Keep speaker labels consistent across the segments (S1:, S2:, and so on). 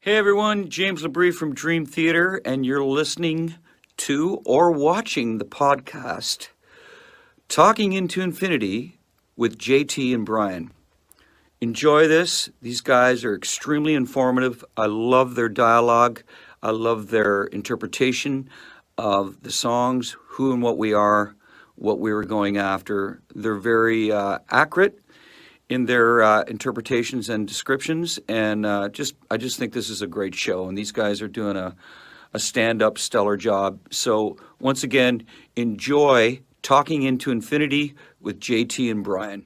S1: Hey everyone, James Labrie from Dream Theater, and you're listening to or watching the podcast Talking into Infinity with JT and Brian. Enjoy this. These guys are extremely informative. I love their dialogue. I love their interpretation of the songs, who and what we are, what we were going after. They're very accurate in their interpretations and descriptions, and I just think this is a great show, and these guys are doing a stand-up stellar job. So once again, enjoy Talking into Infinity with JT and Brian.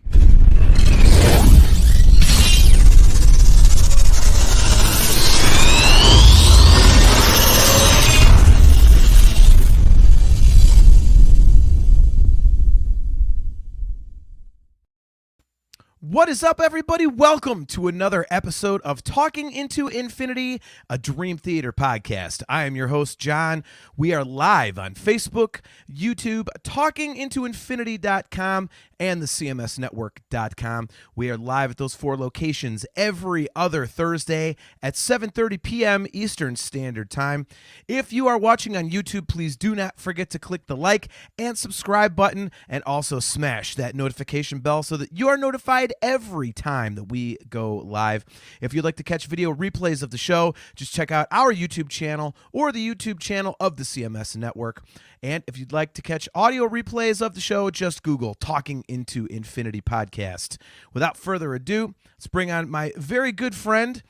S2: What is up, everybody? Welcome to another episode of Talking into Infinity, a Dream Theater podcast. I am your host, John. We are live on Facebook, YouTube, talkingintoinfinity.com, and the cmsnetwork.com. We are live at those four locations every other Thursday at 7:30 p.m. Eastern Standard Time. If you are watching on YouTube, please do not forget to click the like and subscribe button, and also smash that notification bell so that you are notified every time that we go live. If you'd like to catch video replays of the show, just check out our YouTube channel or the YouTube channel of the CMS Network. And if you'd like to catch audio replays of the show, just Google Talking into Infinity Podcast. Without further ado, let's bring on my very good friend,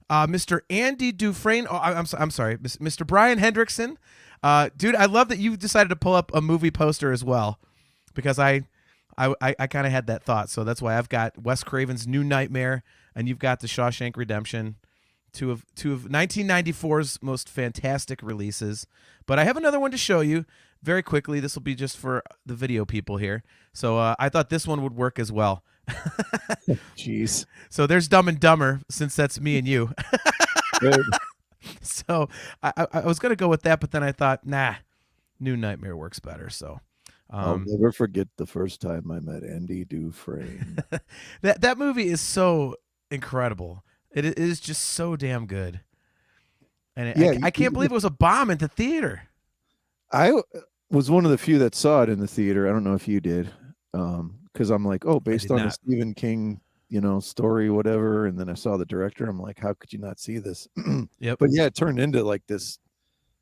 S2: Mr. Andy Dufresne. Oh, I'm sorry, Mr. Brian Hendrickson. Dude, I love that you decided to pull up a movie poster as well, because I kind of had that thought. So that's why I've got Wes Craven's New Nightmare, and you've got The Shawshank Redemption, two of 1994's most fantastic releases. But I have another one to show you very quickly. This will be just for the video people here. So I thought this one would work as well.
S3: Jeez.
S2: So there's Dumb and Dumber, since that's me and you. So I was going to go with that, but then I thought, nah, New Nightmare works better. So
S3: I'll never forget the first time I met Andy Dufresne.
S2: that movie is so incredible. It is just so damn good. And I can't believe it was a bomb at the theater.
S3: I was one of the few that saw it in the theater. I don't know if you did. Because I'm like, oh, based on a Stephen King, story, whatever. And then I saw the director. I'm like, how could you not see this?
S2: Yep.
S3: But yeah, it turned into like this.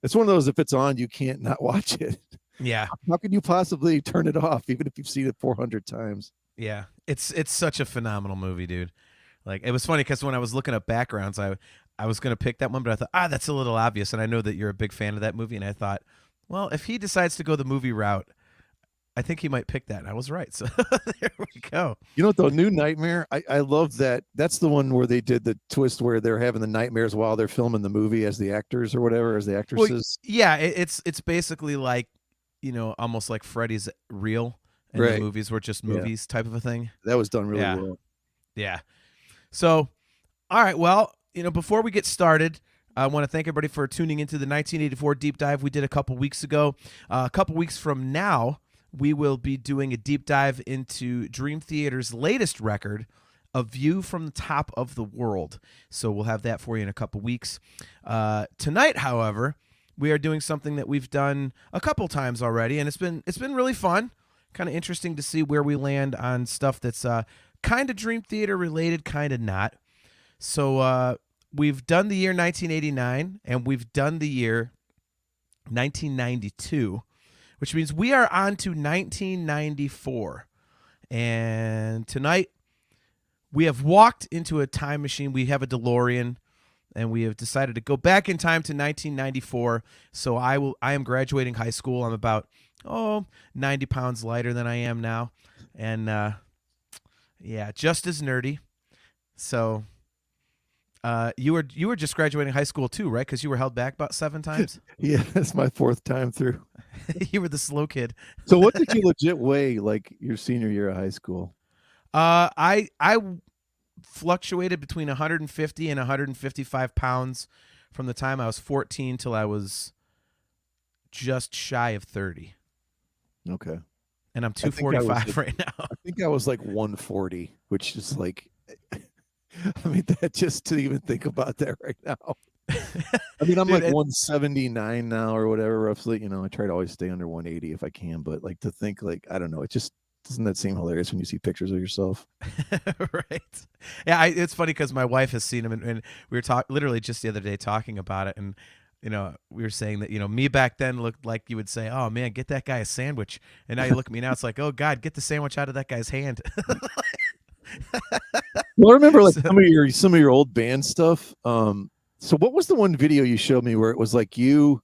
S3: It's one of those, if it's on, you can't not watch it.
S2: Yeah.
S3: How can you possibly turn it off, even if you've seen it 400 times?
S2: Yeah. It's such a phenomenal movie, dude. Like, it was funny because when I was looking up backgrounds, I was going to pick that one, but I thought, that's a little obvious. And I know that you're a big fan of that movie. And I thought, well, if he decides to go the movie route, I think he might pick that. And I was right. So there we go.
S3: You know what, though? New Nightmare, I love that. That's the one where they did the twist where they're having the nightmares while they're filming the movie as the actors or whatever, as the actresses.
S2: Well, yeah, it's basically like, almost like Freddy's real, and
S3: Right.
S2: the movies were just movies type of a thing.
S3: That was done really well.
S2: Yeah. So, all right. Well, before we get started, I want to thank everybody for tuning into the 1984 deep dive we did a couple weeks ago. A couple weeks from now, we will be doing a deep dive into Dream Theater's latest record, A View from the Top of the World. So we'll have that for you in a couple weeks. Tonight, however, we are doing something that we've done a couple times already, and it's been really fun, kind of interesting to see where we land on stuff that's kind of Dream Theater related, kind of not. So we've done the year 1989, and we've done the year 1992, which means we are on to 1994. And tonight, we have walked into a time machine. We have a DeLorean, and we have decided to go back in time to 1994. So I am graduating high school. I'm about 90 pounds lighter than I am now, and yeah, just as nerdy. So you were just graduating high school too, right? Because you were held back about 7 times.
S3: Yeah, that's my 4th time through.
S2: You were the slow kid.
S3: So what did you legit weigh like your senior year of high school?
S2: I fluctuated between 150 and 155 pounds from the time I was 14 till I was just shy of 30.
S3: Okay.
S2: And I'm 245 right now.
S3: I think I was like 140, which is like, I mean, that just to even think about that right now. I mean, I'm
S2: Dude,
S3: like 179 now or whatever, roughly. You know, I try to always stay under 180 if I can, but like to think like, I don't know, it just doesn't that seem hilarious when you see pictures of yourself?
S2: right. Yeah, it's funny because my wife has seen him, and we were literally just the other day talking about it, and we were saying that me back then looked like you would say, "Oh man, get that guy a sandwich," and now you look at me now, it's like, "Oh God, get the sandwich out of that guy's hand."
S3: Well, I remember like
S2: So-
S3: some of your old band stuff. So what was the one video you showed me where it was like you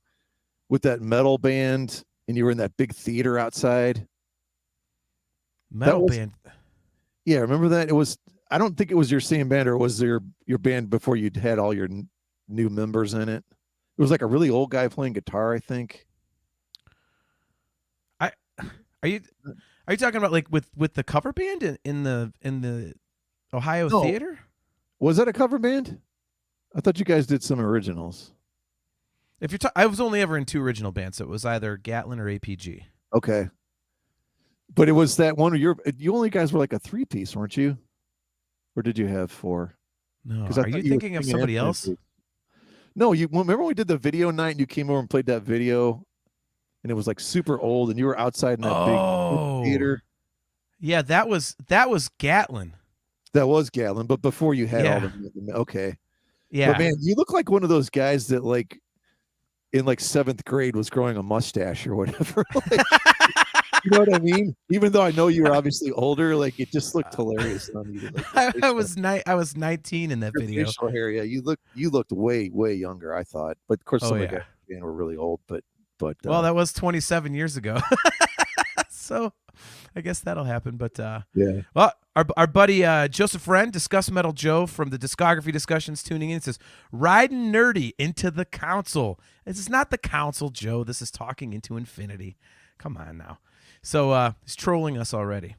S3: with that metal band and you were in that big theater outside?
S2: Metal
S3: Was,
S2: band.
S3: yeah, remember that? It was, I don't think it was your same band, or was your band before you'd had all your new members in it? It was like a really old guy playing guitar, I think.
S2: I are you talking about like with the cover band in the Ohio
S3: No.
S2: theater?
S3: Was that a cover band? I thought you guys did some originals.
S2: If you're, I was only ever in 2 original bands, so it was either Gatlin or APG.
S3: Okay. But it was that one where you only guys were like a 3-piece, weren't you? Or did you have 4?
S2: No,
S3: Because
S2: are you thinking of somebody else?
S3: No, you remember when we did the video night and you came over and played that video, and it was like super old, and you were outside in that big theater.
S2: Yeah, that was Gatlin.
S3: That was Gatlin, but before you had all
S2: Yeah.
S3: the okay.
S2: Yeah.
S3: But man, you look like one of those guys that like in like 7th grade was growing a mustache or whatever. Like, you know what I mean? Even though I know you were obviously older, like it just looked hilarious on you. Like,
S2: I was 19 in that
S3: your
S2: video.
S3: facial hair, yeah, you looked way younger, I thought. But of course, some of the guys were really old. But
S2: well, that was 27 years ago. So I guess that'll happen. But
S3: yeah.
S2: Well, our buddy Joseph Wren, Discuss Metal Joe from the Discography Discussions, tuning in, says, "Riding nerdy into the council." This is not the council, Joe. This is talking into infinity. Come on now. So he's trolling us already.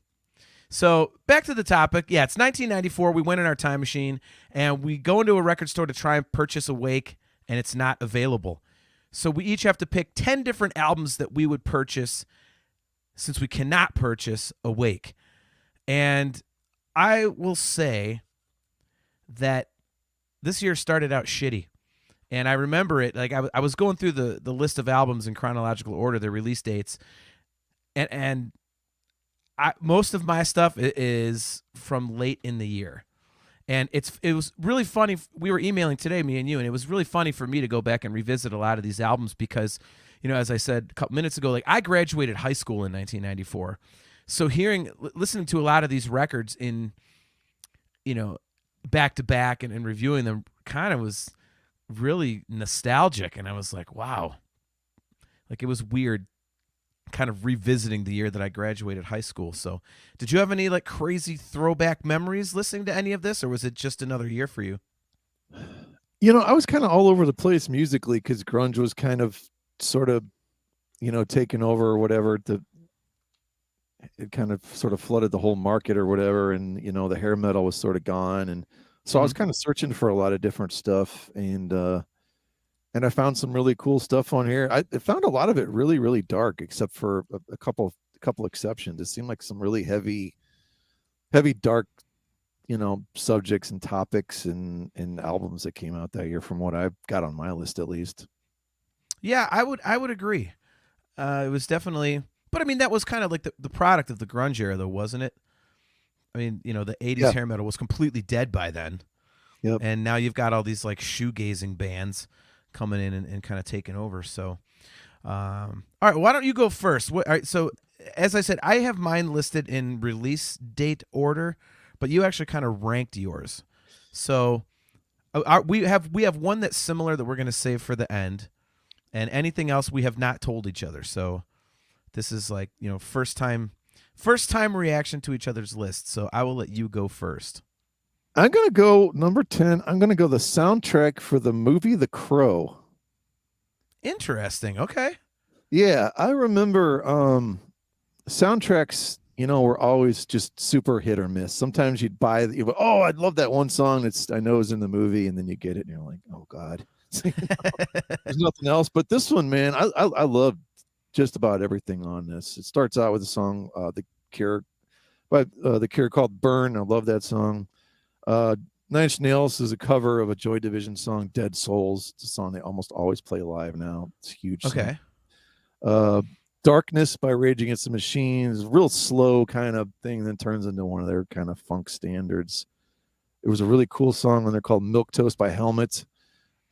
S2: So back to the topic. Yeah, it's 1994. We went in our time machine and we go into a record store to try and purchase Awake, and it's not available. So we each have to pick 10 different albums that we would purchase since we cannot purchase Awake. And I will say that this year started out shitty. And I remember it, like I was going through the list of albums in chronological order, their release dates, and most of my stuff is from late in the year. And it was really funny. We were emailing today, me and you, and it was really funny for me to go back and revisit a lot of these albums because, as I said a couple minutes ago, like I graduated high school in 1994. So listening to a lot of these records in, back to back and reviewing them kind of was really nostalgic. And I was like, wow, like it was weird kind of revisiting the year that I graduated high school. So did you have any like crazy throwback memories listening to any of this, or was it just another year for you?
S3: I was kind of all over the place musically because grunge was kind of sort of, taking over or whatever. It kind of sort of flooded the whole market or whatever. And, the hair metal was sort of gone. And so I was kind of searching for a lot of different stuff. And I found some really cool stuff on here. I found a lot of it really, really dark, except for a couple exceptions. It seemed like some really heavy, dark, subjects and topics and albums that came out that year, from what I've got on my list, at least.
S2: Yeah, I would agree. It was definitely, but I mean that was kind of like the product of the grunge era, though, wasn't it? I mean, the 80s hair metal was completely dead by then.
S3: Yep.
S2: And now you've got all these like shoegazing bands coming in and kind of taking over. So, all right, why don't you go first? All right, so as I said, I have mine listed in release date order, but you actually kind of ranked yours. So we have one that's similar that we're going to save for the end, and anything else we have not told each other. So this is like, first time reaction to each other's list. So I will let you go first.
S3: I'm going to go number 10. I'm going to go the soundtrack for the movie The Crow.
S2: Interesting. Okay.
S3: Yeah, I remember soundtracks, were always just super hit or miss. Sometimes you'd buy, oh, I'd love that one song I know is in the movie, and then you get it and you're like, oh God. There's nothing else. But this one, man, I love just about everything on this. It starts out with a song, The Cure, by The Cure, called Burn. I love that song. Nine Inch Nails is a cover of a Joy Division song, "Dead Souls." It's a song they almost always play live now. It's a huge song.
S2: Okay.
S3: "Darkness" by Rage Against the Machine is a real slow kind of thing, then turns into one of their kind of funk standards. It was a really cool song when they're called "Milk Toast" by Helmet.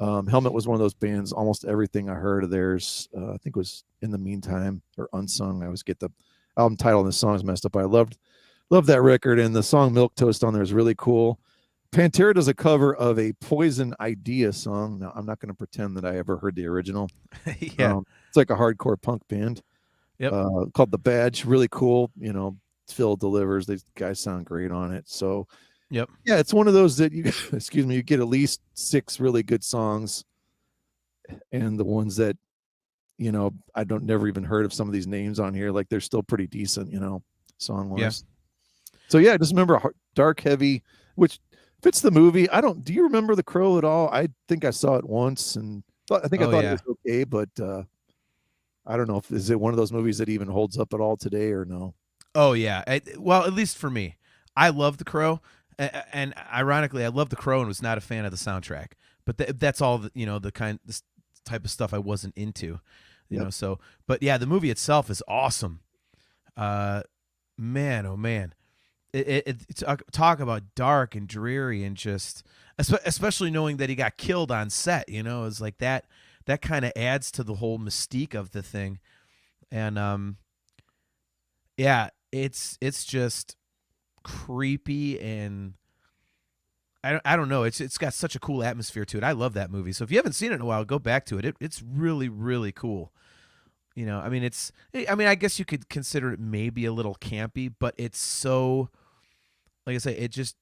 S3: Helmet was one of those bands. Almost everything I heard of theirs, I think, was "In the Meantime" or "Unsung." I always get the album title and the songs messed up. But I loved that record, and the song "Milk Toast" on there is really cool. Pantera does a cover of a Poison Idea song. Now, I'm not going to pretend that I ever heard the original.
S2: Yeah.
S3: It's like a hardcore punk band.
S2: Yep.
S3: Called The Badge. Really cool. Phil delivers. These guys sound great on it. So,
S2: Yep.
S3: yeah, it's one of those that you, excuse me, you get at least 6 really good songs, and the ones that, I don't never even heard of some of these names on here. Like, they're still pretty decent, song wise.
S2: Yeah.
S3: So yeah, just remember dark, heavy, which fits the movie. Do you remember The Crow at all? I think I saw it once, and I thought it was okay, but I don't know is it one of those movies that even holds up at all today or no?
S2: Oh yeah. Well, at least for me, I love The Crow, and ironically, I love The Crow and was not a fan of the soundtrack. But that's all this type of stuff I wasn't into, you know. So, but yeah, the movie itself is awesome. Man, oh man. Talk about dark and dreary, and just especially knowing that he got killed on set, is like that kind of adds to the whole mystique of the thing. And yeah, it's just creepy, and I don't know, it's got such a cool atmosphere to it. I love that movie. So if you haven't seen it in a while, go back to it. It's really, really cool. I mean, I guess you could consider it maybe a little campy, but it's so, like I say, it just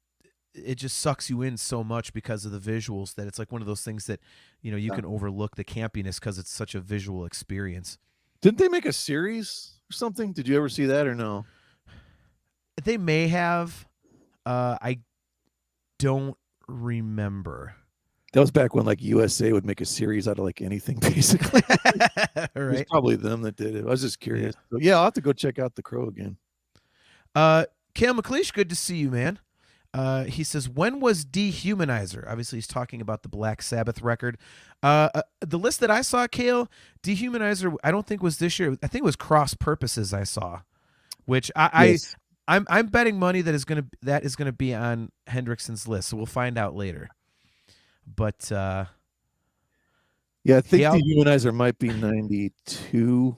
S2: sucks you in so much because of the visuals that it's like one of those things that, you can overlook the campiness because it's such a visual experience.
S3: Didn't they make a series or something? Did you ever see that or no?
S2: They may have. I don't remember.
S3: That was back when like USA would make a series out of like anything, basically.
S2: Right.
S3: It was probably them that did it. I was just curious. Yeah. So, yeah, I'll have to go check out The Crow again.
S2: Cale McLeish, good to see you, man. He says, when was Dehumanizer? Obviously, he's talking about the Black Sabbath record. The list that I saw, Cale, Dehumanizer, I don't think was this year. I think it was Cross Purposes I saw, which I'm betting money that is gonna be on Hendrickson's list. So we'll find out later. But
S3: yeah, I think Dehumanizer might be 92.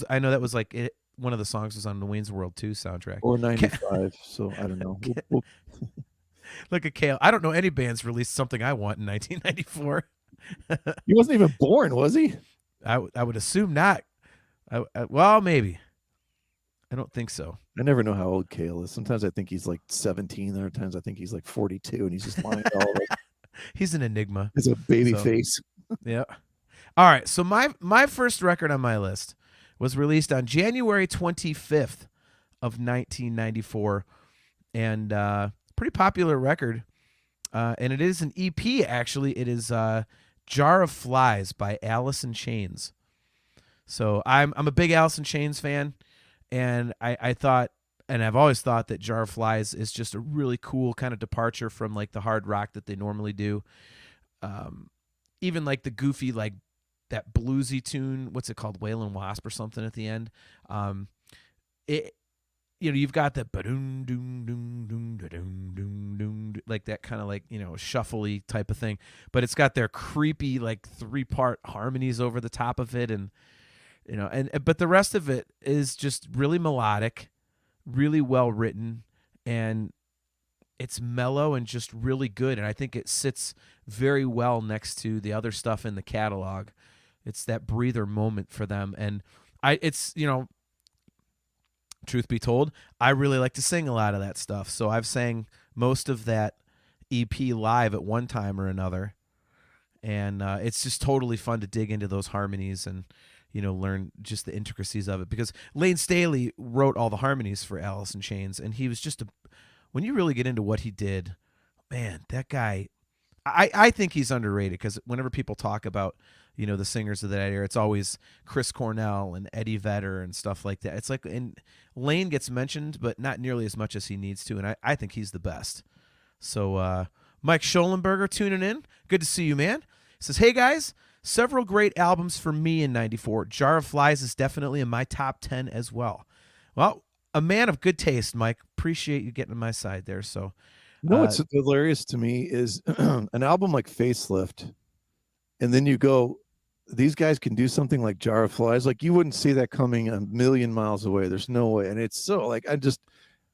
S2: I know that was like it. One of the songs was on the Wayne's World 2 soundtrack.
S3: Or 95, so I don't know.
S2: Look at Cale. I don't know any bands released something I want in 1994.
S3: He wasn't even born, was he?
S2: I would assume not. Well, maybe. I don't think so.
S3: I never know how old Cale is. Sometimes I think he's like 17. Other times I think he's like 42, and he's just lying to all of us.
S2: He's an enigma.
S3: He's a baby face.
S2: Yeah. All right. So my first record on my list was released on January 25th of 1994, and pretty popular record. And it is an EP, actually. It is Jar of Flies by Alice in Chains. So I'm a big Alice in Chains fan, and I thought, and I've always thought, that Jar of Flies is just a really cool kind of departure from like the hard rock that they normally do. Even like the goofy, like that bluesy tune, what's it called, Wailin' Wasp or something at the end. You've got the ba-doom doom doom doom doom doom doom, like that kind of like shuffly type of thing, but it's got their creepy like 3-part harmonies over the top of it, and but the rest of it is just really melodic, really well written, and it's mellow and just really good. And I think it sits very well next to the other stuff in the catalog. It's that breather moment for them. And truth be told, I really like to sing a lot of that stuff. So I've sang most of that EP live at one time or another. And it's just totally fun to dig into those harmonies and, learn just the intricacies of it. Because Lane Staley wrote all the harmonies for Alice in Chains, and he was just when you really get into what he did, man, that guy, I think he's underrated, because whenever people talk about, the singers of that era, it's always Chris Cornell and Eddie Vedder and stuff like that. It's like, and Lane gets mentioned, but not nearly as much as he needs to, and I think he's the best. So Mike Schollenberger tuning in. Good to see you, man. He says, hey, guys, several great albums for me in 94. Jar of Flies is definitely in my top 10 as well. Well, a man of good taste, Mike. Appreciate you getting on my side there. So,
S3: what's hilarious to me is an album like Facelift, and then you go, these guys can do something like Jar of Flies. Like, you wouldn't see that coming a million miles away. There's no way. And it's so like, I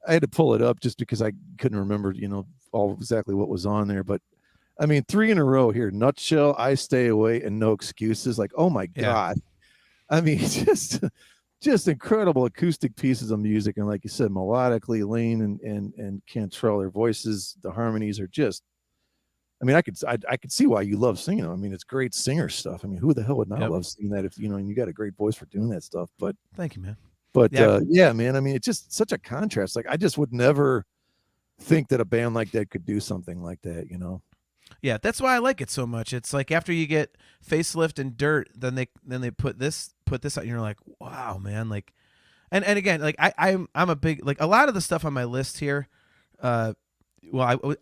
S3: had to pull it up just because I couldn't remember, all exactly what was on there. But I mean, 3 in a row here: Nutshell, I Stay Away, and No Excuses. Like, oh my God. I mean, just incredible acoustic pieces of music. And like you said, melodically, Lane and Cantrell, their voices, the harmonies are just, I mean, I could see why you love singing them. I mean, it's great singer stuff. I mean, who the hell would not love singing that if, and you got a great voice for doing that stuff. But
S2: thank you, man.
S3: But yeah, man, I mean, it's just such a contrast. Like, I just would never think that a band like that could do something like that,
S2: Yeah, that's why I like it so much. It's like after you get Facelift and Dirt, then they put this out, and you're like, wow, man. Like, and again, like I'm a big, like, a lot of the stuff on my list here. Well,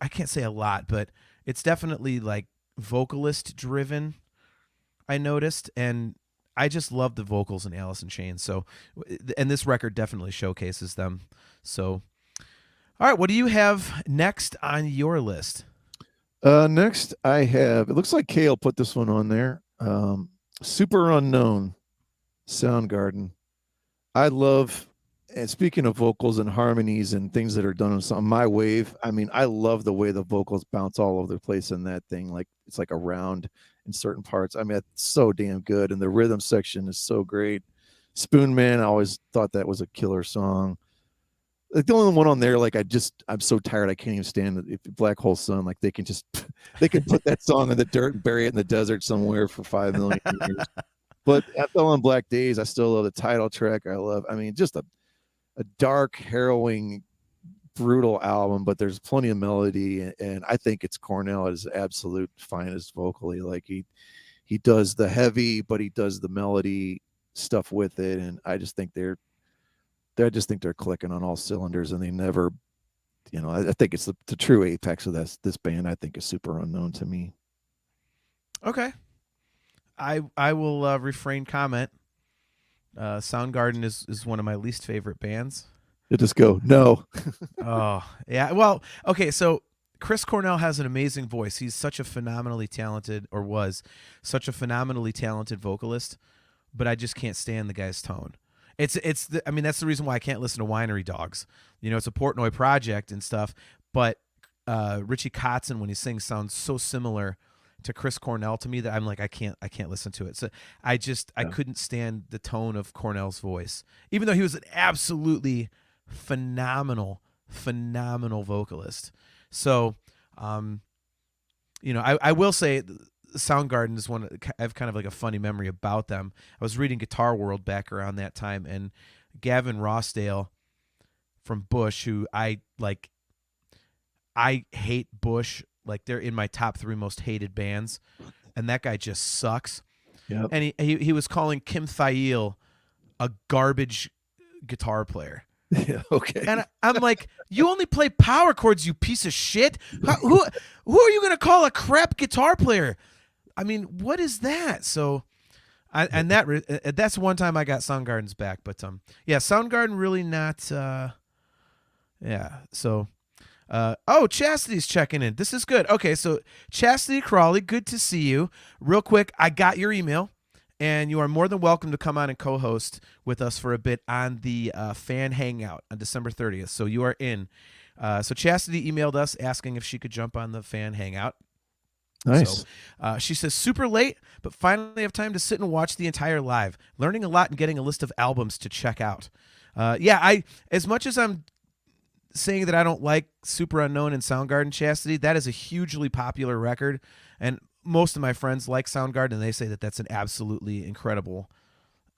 S2: I can't say a lot, but it's definitely like vocalist driven, I noticed, and I just love the vocals in Alice in Chains. So, and this record definitely showcases them. So, all right, what do you have next on your list?
S3: Next I have, it looks like Kale put this one on there. Super Unknown, Soundgarden. I love, and speaking of vocals and harmonies and things that are done on some My Wave, I mean, I love the way the vocals bounce all over the place in that thing. Like, it's like a round in certain parts. I mean, it's so damn good. And the rhythm section is so great. Spoon Man, I always thought that was a killer song. Like, the only one on there, like, I'm so tired I can't even stand it. If Black Hole Sun, like, they can put that song in the dirt and bury it in the desert somewhere for 5 million years. But FL on Black Days, I still love the title track. I mean, just a dark, harrowing, brutal album, but there's plenty of melody, and I think it's Cornell at his absolute finest vocally. Like, he does the heavy, but he does the melody stuff with it, and I just think they're clicking on all cylinders, and they never, I think it's the true apex of this band. I think is Super Unknown to me.
S2: Okay, I will refrain comment. Soundgarden is one of my least favorite bands.
S3: You just go, no.
S2: Oh, yeah. Well, okay, so Chris Cornell has an amazing voice. He's such a phenomenally talented, or was such a phenomenally talented vocalist, but I just can't stand the guy's tone. I mean, that's the reason why I can't listen to Winery Dogs. It's a Portnoy project and stuff, but Richie Kotzen, when he sings, sounds so similar to Chris Cornell to me that I'm like, I can't listen to it. So I couldn't stand the tone of Cornell's voice, even though he was an absolutely phenomenal vocalist. So, I will say Soundgarden is one. I have kind of like a funny memory about them. I was reading Guitar World back around that time, and Gavin Rossdale from Bush, who I hate Bush. Like, they're in my top 3 most hated bands, and that guy just sucks.
S3: Yep.
S2: And he was calling Kim Thayil a garbage guitar player.
S3: Yeah, okay.
S2: And I'm like, you only play power chords, you piece of shit. Who are you gonna call a crap guitar player? I mean, what is that? So, that's one time I got Soundgarden's back, but yeah, Soundgarden really not. Yeah, so. Chastity's checking in. This is good. Okay, so Chastity Crawley, good to see you. Real quick, I got your email, and you are more than welcome to come on and co-host with us for a bit on the fan hangout on December 30th. So you are in. So Chastity emailed us asking if she could jump on the fan hangout.
S3: Nice.
S2: So, she says, super late, but finally have time to sit and watch the entire live. Learning a lot and getting a list of albums to check out. As much as I'm saying that I don't like Super Unknown and Soundgarden, Chastity, that is a hugely popular record, and most of my friends like Soundgarden, and they say that that's an absolutely incredible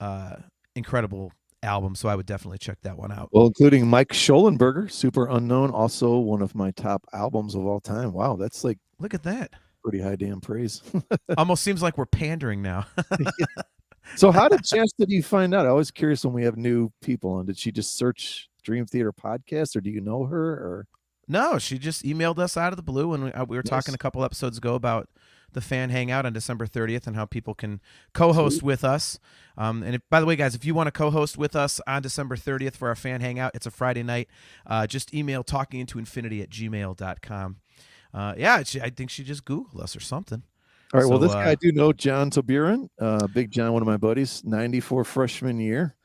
S2: album, so I would definitely check that one out.
S3: Well, including Mike Schollenberger, Super Unknown, also one of my top albums of all time. Wow, that's like,
S2: look at that,
S3: pretty high damn praise.
S2: Almost seems like we're pandering now.
S3: So how did Chastity find out? I was curious when we have new people on. Did she just search Dream Theater podcast, or do you know her? Or
S2: No, she just emailed us out of the blue when we were talking
S3: Nice.
S2: a couple episodes ago about the fan hangout on December 30th and how people can co-host
S3: Sweet.
S2: with us. By the way, guys, if you want to co-host with us on December 30th for our fan hangout, it's a Friday night. Just email talkingintoinfinity@gmail.com. I think she just Googled us or something.
S3: All right. Well,
S2: So,
S3: this guy I do know, John Toburin, Big John, one of my buddies, 94 freshman year,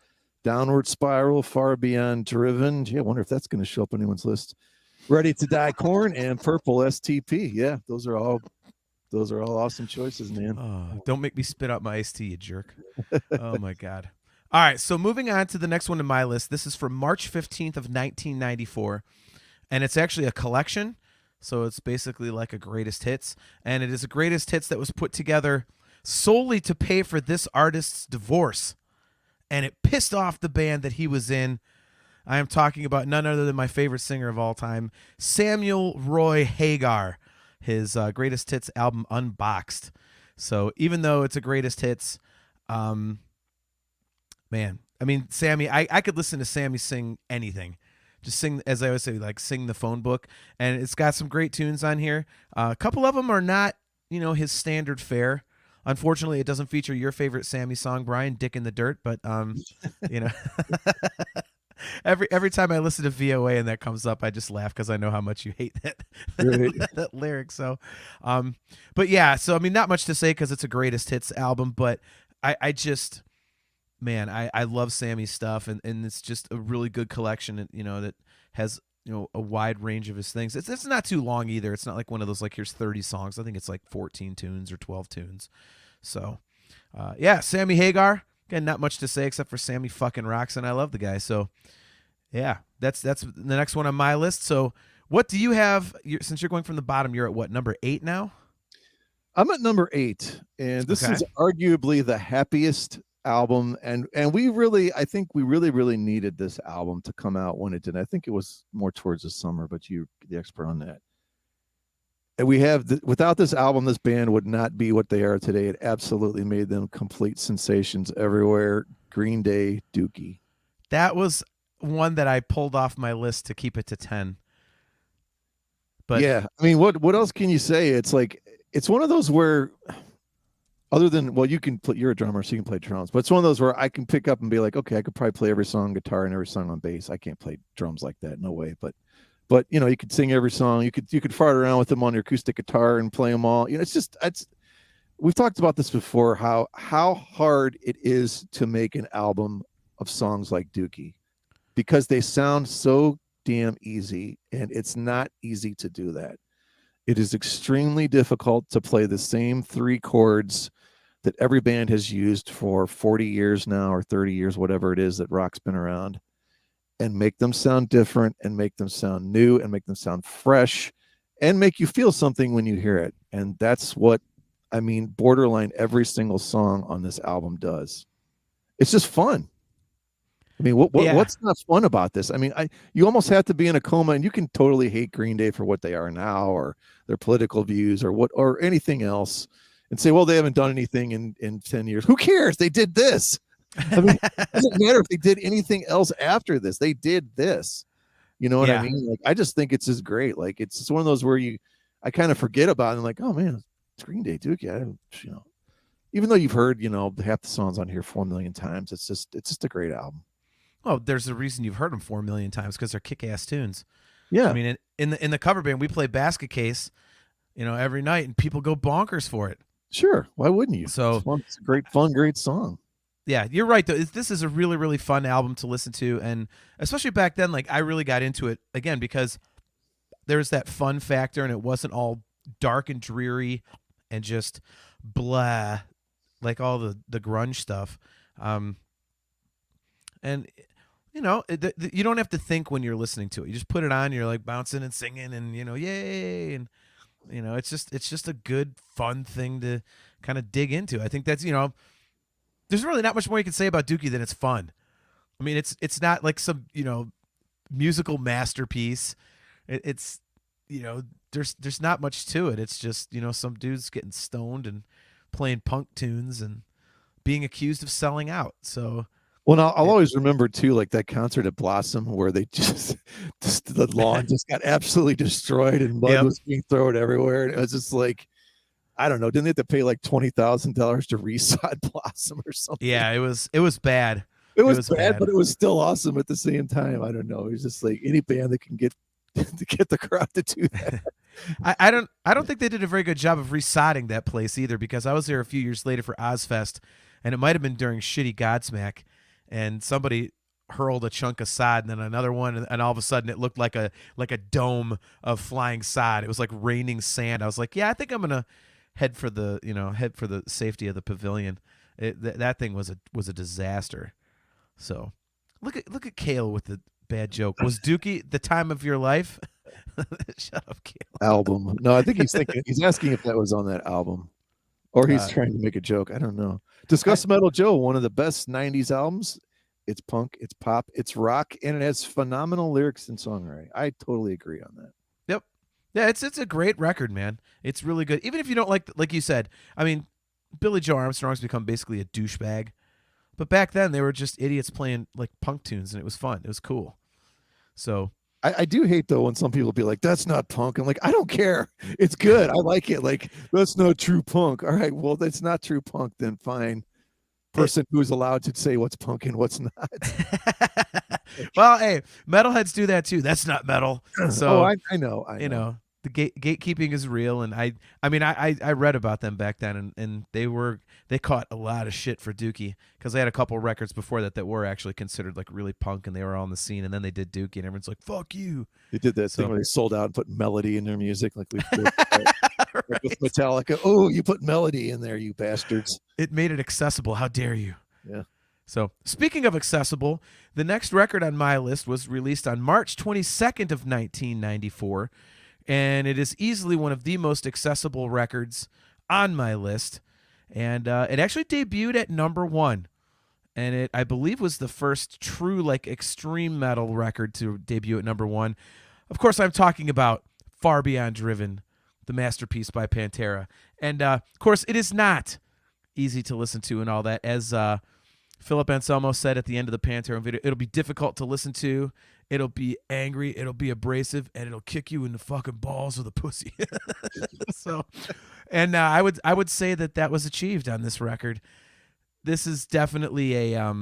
S3: Downward Spiral, Far Beyond Driven. Gee, I wonder if that's going to show up on anyone's list. Ready to Die, Corn, and Purple STP. Yeah, those are all awesome choices, man.
S2: don't make me spit out my iced tea, you jerk. Oh my God. All right, so moving on to the next one on my list. This is from March 15th of 1994, and it's actually a collection. So it's basically like a greatest hits, and it is a greatest hits that was put together solely to pay for this artist's divorce, and it pissed off the band that he was in. I am talking about none other than my favorite singer of all time, Samuel Roy Hagar, his greatest hits album Unboxed. So even though it's a greatest hits, man, I mean, Sammy, I could listen to Sammy sing anything. Just sing, as I always say, like sing the phone book. And it's got some great tunes on here. A couple of them are not, his standard fare. Unfortunately, it doesn't feature your favorite Sammy song, Brian, Dick in the Dirt. But, every time I listen to VOA and that comes up, I just laugh because I know how much you hate that,
S3: Right.
S2: that lyric. So, but yeah, so I mean, not much to say because it's a greatest hits album, but I just, man, I love Sammy's stuff, and it's just a really good collection, that has a wide range of his things. It's not too long either. It's not like one of those like here's 30 songs. I think it's like 14 tunes or 12 tunes. So, Sammy Hagar. Again, not much to say except for Sammy fucking rocks, and I love the guy. So, yeah, that's the next one on my list. So, what do you have? Since you're going from the bottom, you're at what, number 8 now?
S3: I'm at number 8, and this is arguably the happiest album, and I think we really needed this album to come out when it did. I think it was more towards the summer, but you're the expert on that. And we have without this album, this band would not be what they are today. It absolutely made them complete sensations everywhere. Green Day, Dookie.
S2: That was one that I pulled off my list to keep it to 10. But
S3: yeah, I mean, what else can you say? It's like it's one of those where, other than, well, you're a drummer, so you can play drums, but it's one of those where I can pick up and be like, okay, I could probably play every song on guitar and every song on bass. I can't play drums like that, no way. But you could sing every song. You could fart around with them on your acoustic guitar and play them all. We've talked about this before, how hard it is to make an album of songs like Dookie, because they sound so damn easy, and it's not easy to do that. It is extremely difficult to play the same 3 chords that every band has used for 40 years now, or 30 years, whatever it is that rock's been around, and make them sound different, and make them sound new, and make them sound fresh, and make you feel something when you hear it. And that's what, I mean, borderline every single song on this album does. It's just fun. I mean, what's not fun about this? I mean, you almost have to be in a coma, and you can totally hate Green Day for what they are now, or their political views, or anything else, and say, well, they haven't done anything in 10 years. Who cares? They did this. I mean, it doesn't matter if they did anything else after this. They did this. You know what I mean? Like, I just think it's just great. Like, it's just one of those where I kind of forget about it, and like, oh man, it's Green Day, Duke. Yeah, even though you've heard, half the songs on here 4 million times, it's just a great album.
S2: Well, there's a reason you've heard them 4 million times, because they're kick-ass tunes.
S3: Yeah.
S2: I mean, in the cover band, we play Basket Case, every night, and people go bonkers for it.
S3: Sure. Why wouldn't you?
S2: So
S3: it's a great, fun, great song.
S2: Yeah, you're right, though. This is a really, really fun album to listen to, and especially back then, like, I really got into it, again, because there was that fun factor, and it wasn't all dark and dreary and just blah, like all the grunge stuff. And you don't have to think when you're listening to it. You just put it on, you're like bouncing and singing, and yay, and it's just a good, fun thing to kind of dig into. I think that's there's really not much more you can say about Dookie than it's fun. I mean, it's not like some musical masterpiece. It's there's not much to it. It's just some dudes getting stoned and playing punk tunes and being accused of selling out. So
S3: Well, I'll always remember too, like that concert at Blossom where they just the lawn just got absolutely destroyed and mud
S2: Yep.
S3: was being thrown everywhere. And it was just like, I don't know, didn't they have to pay like $20,000 to resod Blossom or something?
S2: Yeah, it was bad.
S3: It was bad, but it was still awesome at the same time. I don't know. It was just like any band that can get to get the crowd to do that.
S2: I don't think they did a very good job of resodding that place either, because I was there a few years later for Ozfest, and it might have been during shitty Godsmack, and somebody hurled a chunk of sod and then another one, and all of a sudden it looked like a dome of flying sod. It was like raining sand. I was like, yeah, I think I'm gonna head for the safety of the pavilion. That thing was a disaster. So look at Kale with the bad joke. Was Dookie the time of your life? Shut up, Kale.
S3: Album. No, I think he's asking if that was on that album. Or he's trying to make a joke. I don't know. Discuss Metal Joe, one of the best 90s albums. It's punk, it's pop, it's rock, and it has phenomenal lyrics and songwriting. I totally agree on that.
S2: Yep. Yeah, it's a great record, man. It's really good. Even if you don't like you said, I mean, Billy Joe Armstrong's become basically a douchebag. But back then they were just idiots playing like punk tunes, and it was fun. It was cool. So
S3: I do hate though when some people be like, "That's not punk." I'm like, I don't care. It's good. I like it. Like, that's not true punk. All right, well, that's not true punk. Then fine. Person who's allowed to say what's punk and what's not.
S2: Well, hey, metalheads do that too. That's not metal. So
S3: I know.
S2: You know, the gatekeeping is real, and I mean I read about them back then, and they caught a lot of shit for Dookie, because they had a couple records before that were actually considered like really punk, and they were all in the scene, and then they did Dookie, and everyone's like, fuck you.
S3: They did that thing where they sold out and put melody in their music, like we did right. With Metallica. Oh, you put melody in there, you bastards.
S2: It made it accessible. How dare you?
S3: Yeah.
S2: So, speaking of accessible, the next record on my list was released on March 22nd of 1994, and it is easily one of the most accessible records on my list. And it actually debuted at number 1, and it, I believe, was the first true like extreme metal record to debut at number 1. Of course, I'm talking about Far Beyond Driven, the masterpiece by Pantera. And of course, it is not easy to listen to and all that, as Philip Anselmo said at the end of the Pantera video. It'll be difficult to listen to. It'll be angry. It'll be abrasive, and it'll kick you in the fucking balls or the pussy. So, and I would say that was achieved on this record. This is definitely a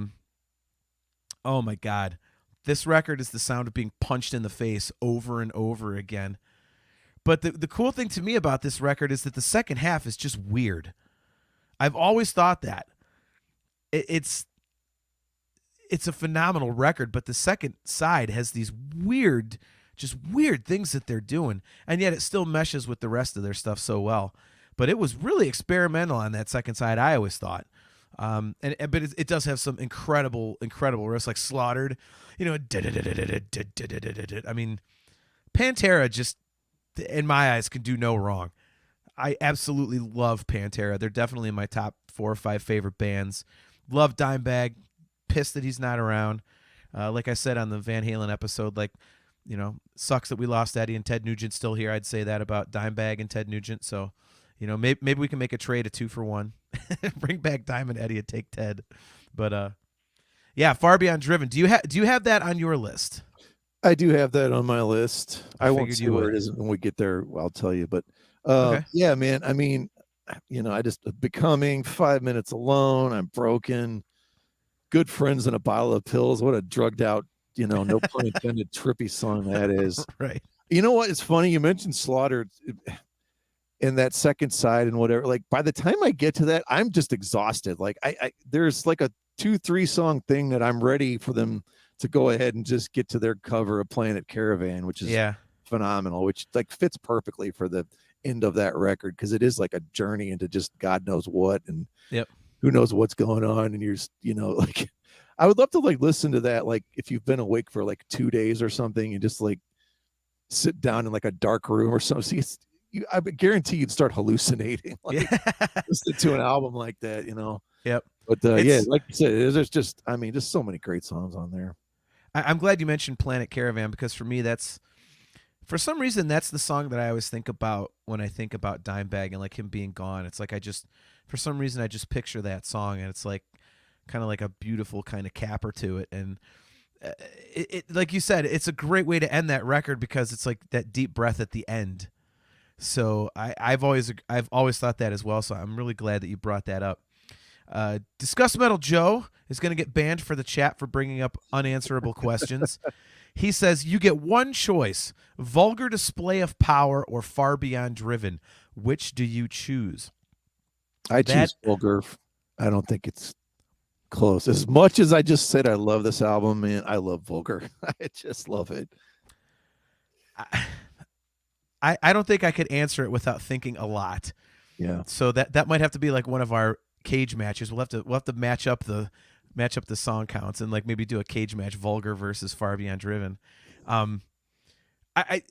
S2: oh my God, this record is the sound of being punched in the face over and over again. But the cool thing to me about this record is that the second half is just weird. I've always thought that. It's a phenomenal record, but the second side has these weird things that they're doing, and yet it still meshes with the rest of their stuff so well. But it was really experimental on that second side, I always thought. But it does have some incredible riffs, like Slaughtered. You know, I mean, Pantera just, in my eyes, can do no wrong. I absolutely love Pantera. They're definitely in my top 4 or 5 favorite bands. Love Dimebag. Pissed that he's not around. Like I said on the Van Halen episode, like, you know, sucks that we lost Eddie and Ted Nugent's still here. I'd say that about Dimebag and Ted Nugent. So, you know, maybe we can make a trade, a 2-for-1. Bring back Diamond Eddie and take Ted. But yeah, Far Beyond Driven. Do you have that on your list?
S3: I do have that on my list. I won't say where
S2: would.
S3: it is when we get there. I'll tell you. But
S2: Okay.
S3: yeah, man. I mean, you know, I just Becoming, 5 Minutes Alone. I'm Broken. Good Friends and a Bottle of Pills. What a drugged out, you know, no pun intended, trippy song that is.
S2: Right.
S3: You know what? It's funny. You mentioned Slaughtered in that second side and whatever. Like, by the time I get to that, I'm just exhausted. Like, I there's like a 2-3 song thing that I'm ready for them to go ahead and just get to their cover of Planet Caravan, which is phenomenal, which like fits perfectly for the end of that record, because it is like a journey into just God knows what, and who knows what's going on. And you're, you know, like, I would love to like listen to that, like if you've been awake for like 2 days or something, and just like sit down in like a dark room or something. See, I guarantee you'd start hallucinating, like listen to an album like that, you know.
S2: Yep.
S3: But yeah, like you said, there's just, I mean, just so many great songs on there.
S2: I'm glad you mentioned Planet Caravan, because for me, for some reason, that's the song that I always think about when I think about Dimebag and like him being gone. It's like for some reason, I just picture that song, and it's like kind of like a beautiful kind of capper to it. And like you said, it's a great way to end that record because it's like that deep breath at the end. So I've always thought that as well. So I'm really glad that you brought that up. Discuss Metal Joe is going to get banned for the chat for bringing up unanswerable questions. He says, you get one choice, vulgar display of power or far beyond driven. Which do you choose?
S3: I choose vulgar. I don't think it's close. As much as I just said I love this album, man, I love vulgar. I just love it.
S2: I don't think I could answer it without thinking a lot.
S3: Yeah.
S2: So that might have to be like one of our cage matches. We'll have to match up the song counts and like maybe do a cage match, vulgar versus far beyond driven. I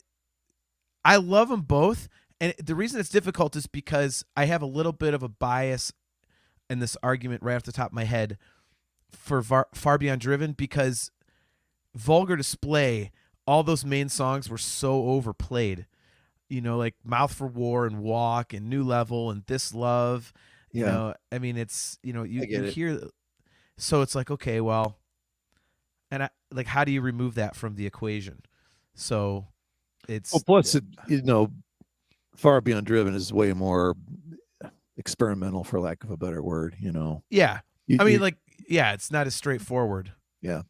S2: love them both, and the reason it's difficult is because I have a little bit of a bias in this argument right off the top of my head for far beyond driven, because vulgar display, all those main songs were so overplayed. You know, like Mouth for War and Walk and New Level and This Love. You know, I mean, it's, you know, you hear, so it's like, okay, well, and like, how do you remove that from the equation? So it's,
S3: well, plus, you know, Far Beyond Driven is way more experimental, for lack of a better word, you know.
S2: Yeah. It's not as straightforward.
S3: Yeah.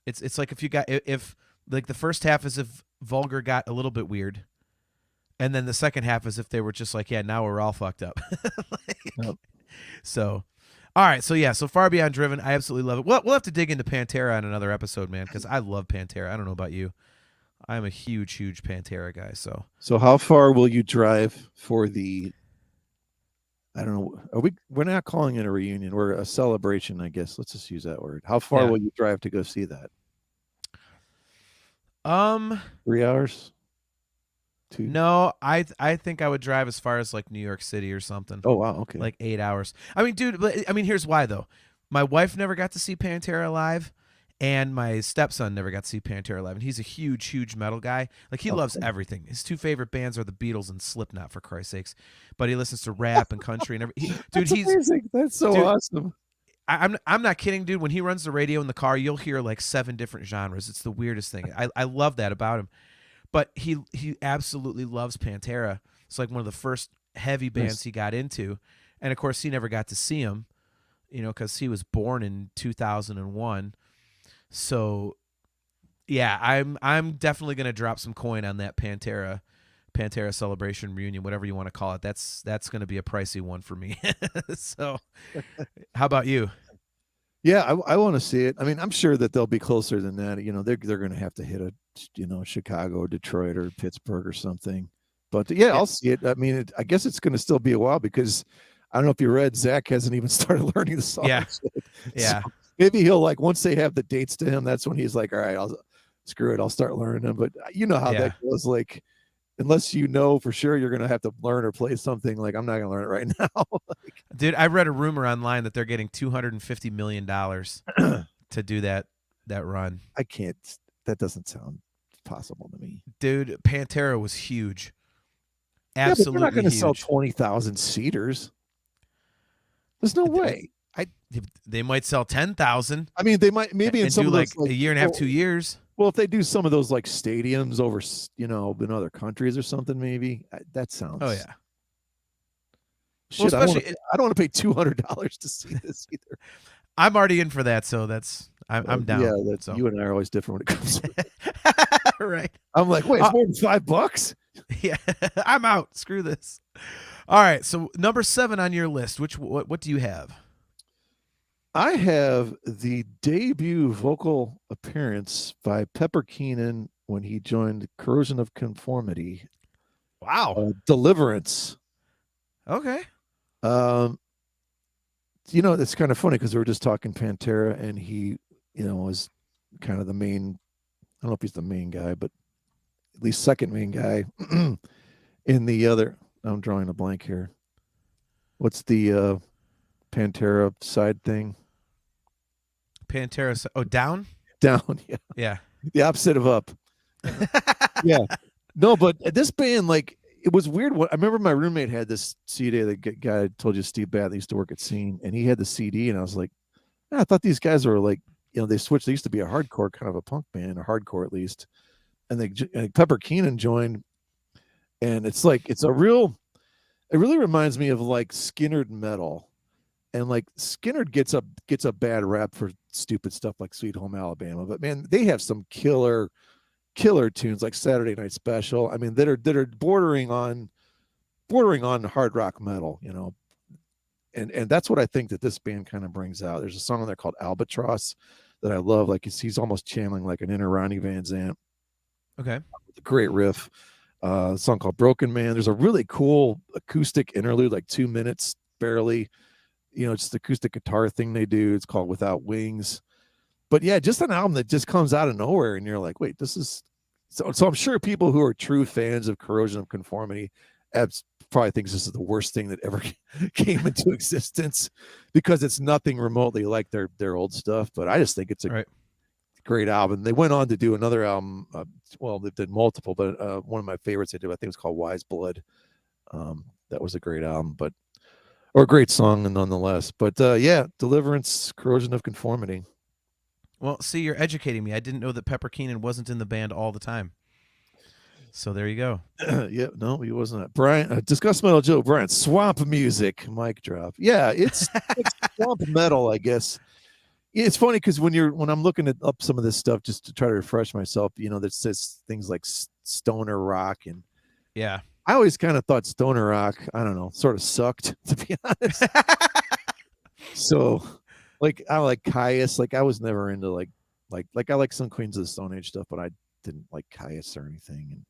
S2: It's like if like the first half is if vulgar got a little bit weird. And then the second half is if they were just like, yeah, now we're all fucked up.
S3: Yep.
S2: So, all right. So, yeah. So Far Beyond Driven, I absolutely love it. We'll have to dig into Pantera on another episode, man, because I love Pantera. I don't know about you. I'm a huge, huge Pantera guy. So
S3: how far will you drive for the, I don't know, we're not calling it a reunion. We're a celebration, I guess. Let's just use that word. How far will you drive to go see that? 3 hours? 2?
S2: No, I think I would drive as far as like New York City or something.
S3: Oh, wow. Okay.
S2: Like 8 hours. I mean, dude, here's why though. My wife never got to see Pantera live, and my stepson never got to see Pantera live, and he's a huge, huge metal guy. Like he loves everything. His two favorite bands are the Beatles and Slipknot, for Christ's sakes. But he listens to rap and country and everything.
S3: Dude, he's amazing. That's so awesome.
S2: I'm not kidding, dude. When he runs the radio in the car, you'll hear like 7 different genres. It's the weirdest thing. I love that about him. But he absolutely loves Pantera. It's like one of the first heavy bands he got into. And, of course, he never got to see him, you know, because he was born in 2001. So, yeah, I'm definitely going to drop some coin on that Pantera celebration reunion, whatever you want to call it. That's going to be a pricey one for me. So, how about you?
S3: Yeah, I want to see it. I mean, I'm sure that they'll be closer than that. You know, they're going to have to hit Chicago or Detroit or Pittsburgh or something. But yeah, I'll see it. I mean, I guess it's going to still be a while because I don't know if you read, Zach hasn't even started learning the song.
S2: Yeah.
S3: So maybe he'll like, once they have the dates to him, that's when he's like, all right, screw it. I'll start learning them. But you know how that goes. Like, unless you know for sure you're going to have to learn or play something, like I'm not going to learn it right now.
S2: Dude, I read a rumor online that they're getting $250 million to do that run.
S3: I can't. That doesn't sound possible to me.
S2: Dude, Pantera was huge. Absolutely,
S3: but they're not going to sell 20,000 seaters. There's no way.
S2: They might sell 10,000.
S3: I mean, they might maybe in some of those,
S2: like a year and a half, 2 years.
S3: Well, if they do some of those like stadiums over, you know, in other countries or something, maybe that sounds.
S2: Oh yeah.
S3: Shit, well, I don't want to pay $200 to see this either.
S2: I'm already in for that, so I'm down.
S3: Yeah, that's you and I are always different when it comes to it.
S2: Right.
S3: I'm like, wait, it's more than $5?
S2: Yeah, I'm out. Screw this. All right, so number 7 on your list. What do you have?
S3: I have the debut vocal appearance by Pepper Keenan when he joined Corrosion of Conformity.
S2: Wow.
S3: Deliverance.
S2: Okay.
S3: You know, it's kind of funny because we were just talking Pantera, and he, you know, was kind of the main, I don't know if he's the main guy, but at least second main guy in the other, I'm drawing a blank here. What's the Pantera side thing?
S2: Pantera, down?
S3: Down, yeah.
S2: Yeah.
S3: The opposite of up. Yeah. No, but this band, like, it was weird. I remember my roommate had this CD. The guy I told you, Steve Batley, used to work at Scene, and he had the CD, and I was like, I thought these guys were like, they switched. They used to be a hardcore kind of a punk band, or hardcore at least, and Pepper Keenan joined, and it's like it really reminds me of like Skynyrd metal. And like Skynyrd gets a bad rap for stupid stuff like Sweet Home Alabama, but man, they have some killer tunes like Saturday Night Special. I mean, that are bordering on hard rock metal, and that's what I think that this band kind of brings out. There's a song on there called Albatross that I love. Like he's almost channeling like an inner Ronnie Van Zant.
S2: Okay,
S3: with a great riff. A song called Broken Man. There's a really cool acoustic interlude, like 2 minutes barely. Just the acoustic guitar thing they do. It's called Without Wings. But yeah, just an album that just comes out of nowhere, and you're like, wait, this is so I'm sure people who are true fans of Corrosion of Conformity probably thinks this is the worst thing that ever came into existence, because it's nothing remotely like their old stuff. But I just think it's a great album. They went on to do another album. They did multiple, but one of my favorites they did, I think, was called Wise Blood. That was a great album, or a great song nonetheless. But yeah, Deliverance, Corrosion of Conformity.
S2: Well, see, you're educating me. I didn't know that Pepper Keenan wasn't in the band all the time. So there you go.
S3: Yeah, no, he wasn't. Brian, Discuss Metal Joe, Brian, swamp music, mic drop. Yeah, it's swamp metal, I guess. It's funny because when I'm looking up some of this stuff just to try to refresh myself, that says things like stoner rock, and
S2: yeah,
S3: I always kind of thought stoner rock, I don't know, sort of sucked, to be honest. So, like, I like Caius. Like, I was never into like I like some Queens of the Stone Age stuff, but I didn't like Caius or anything. And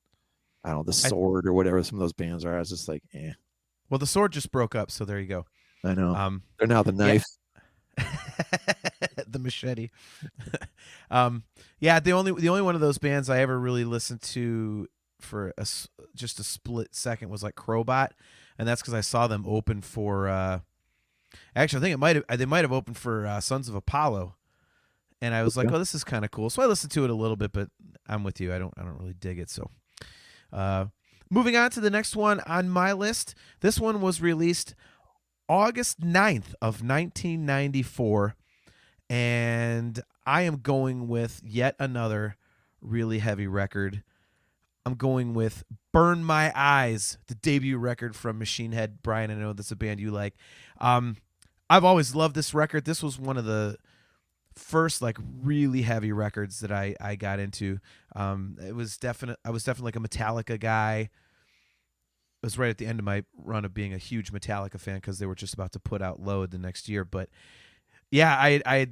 S3: I don't know, the Sword or whatever some of those bands are. I was just like, eh.
S2: Well, the Sword just broke up, so there you go.
S3: I know. They're now the Knife.
S2: Yeah. The Machete. Yeah, the only one of those bands I ever really listened to for just a split second was like Crowbot, and that's because I saw them open for. Actually, I think they might have opened for Sons of Apollo, and I was like, oh, this is kind of cool. So I listened to it a little bit, but I'm with you. I don't really dig it. So, moving on to the next one on my list. This one was released August 9th of 1994, and I am going with yet another really heavy record. I'm going with Burn My Eyes, the debut record from Machine Head. Brian, I know that's a band you like. I've always loved this record. This was one of the first like really heavy records that I got into. I was definitely like a Metallica guy. It was right at the end of my run of being a huge Metallica fan because they were just about to put out Load the next year. But yeah, I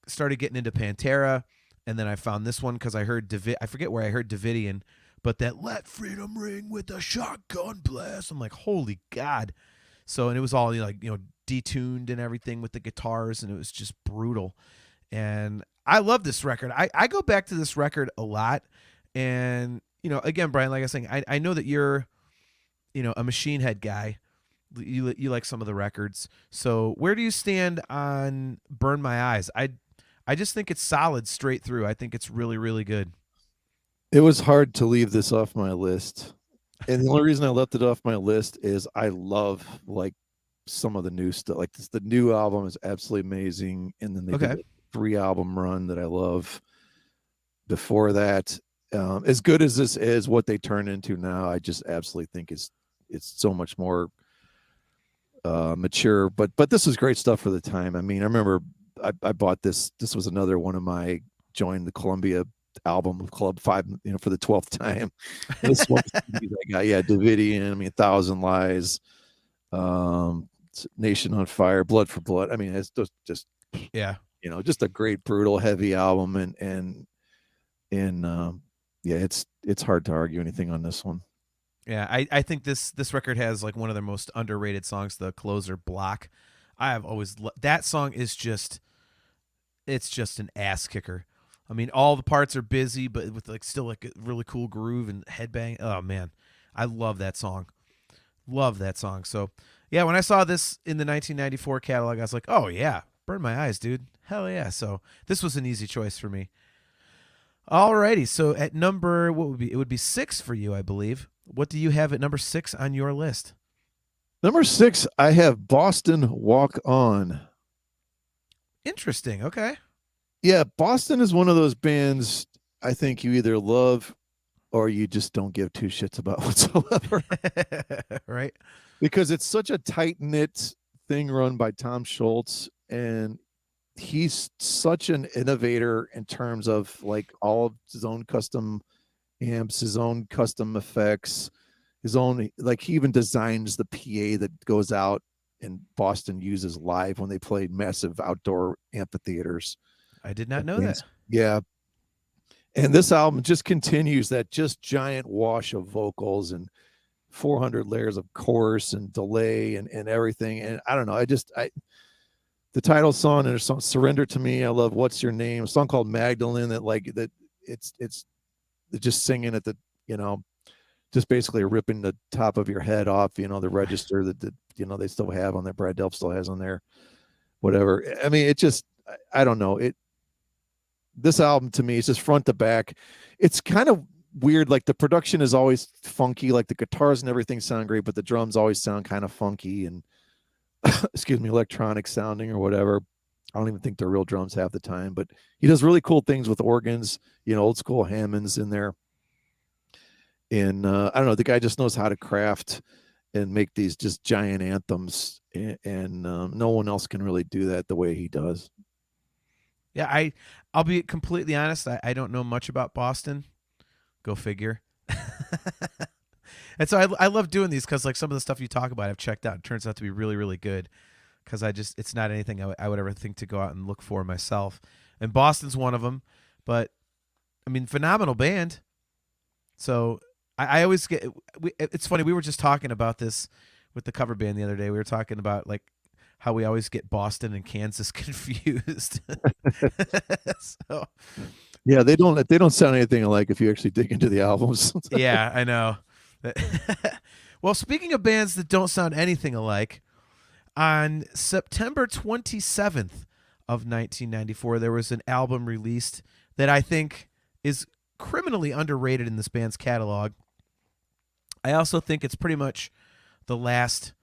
S2: started getting into Pantera, and then I found this one because I heard I forget where I heard Davidian, but that Let Freedom Ring with a Shotgun Blast. I'm like, holy God. So, and it was all like, detuned and everything with the guitars, and it was just brutal. And I love this record. I go back to this record a lot. And, again, Brian, like I was saying, I know that you're, a Machine Head guy. You like some of the records. So where do you stand on Burn My Eyes? I just think it's solid straight through. I think it's really, really good.
S3: It was hard to leave this off my list. And the only reason I left it off my list is I love like some of the new stuff. Like the new album is absolutely amazing. And then they did a 3-album run that I love before that. As good as this is, what they turn into now, I just absolutely think it's so much more mature. But this is great stuff for the time. I mean, I remember I bought this. This was another one of my joined the Columbia album of Club 5, for the 12th time. This one I got, Davidian, 1,000 Lies, Nation on Fire, Blood for Blood. I mean, it's just just a great, brutal, heavy album, and it's hard to argue anything on this one.
S2: Yeah, I think this record has like one of their most underrated songs, the closer Block. I have always that song is just an ass kicker. I mean, all the parts are busy, but with like still like a really cool groove and headbang. Oh man, I love that song. Love that song. So yeah, when I saw this in the 1994 catalog, I was like, oh yeah, Burn My Eyes, dude. Hell yeah. So this was an easy choice for me. Alrighty, so at number, it would be 6 for you, I believe. What do you have at number 6 on your list?
S3: Number 6, I have Boston Walk On.
S2: Interesting. Okay.
S3: Yeah, Boston is one of those bands I think you either love or you just don't give two shits about whatsoever.
S2: Right.
S3: Because it's such a tight knit thing run by Tom Schultz, and he's such an innovator in terms of like all of his own custom amps, his own custom effects, his own, like he even designs the PA that goes out and Boston uses live when they play massive outdoor amphitheaters.
S2: I did not know that.
S3: Yeah. And this album just continues that just giant wash of vocals and 400 layers of chorus and delay and everything. And I don't know. The title song and a song Surrender to Me. I love What's Your Name, a song called Magdalene that like that it's just singing at the, you know, just basically ripping the top of your head off, you know, the register that you know, they still have on there. Brad Delp still has on there, whatever. I mean, it just, I don't know. This album to me is just front to back. It's kind of weird. Like the production is always funky. Like the guitars and everything sound great, but the drums always sound kind of funky and excuse me, electronic sounding or whatever. I don't even think they're real drums half the time, but he does really cool things with organs, you know, old school Hammonds in there. And I don't know, the guy just knows how to craft and make these just giant anthems, and no one else can really do that the way he does.
S2: Yeah, I'll be completely honest. I don't know much about Boston. Go figure. And so I love doing these because like some of the stuff you talk about I've checked out. It turns out to be really, really good because it's not anything I would ever think to go out and look for myself. And Boston's one of them. But, I mean, phenomenal band. So I always get it's funny. We were just talking about this with the cover band the other day. We were talking about like how we always get Boston and Kansas confused. So
S3: Yeah, they don't sound anything alike if you actually dig into the albums.
S2: yeah, I know. Well, speaking of bands that don't sound anything alike, on September 27th of 1994, there was an album released that I think is criminally underrated in this band's catalog. I also think it's pretty much the last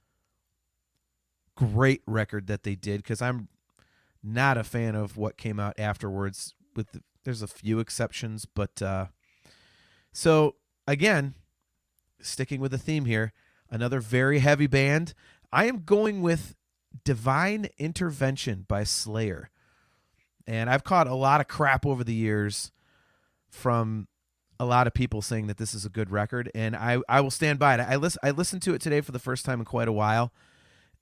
S2: great record that they did because I'm not a fan of what came out afterwards. There's a few exceptions, but so again, sticking with the theme here, another very heavy band. I am going with Divine Intervention by Slayer. And I've caught a lot of crap over the years from a lot of people saying that this is a good record, and I will stand by it. I listened to it today for the first time in quite a while,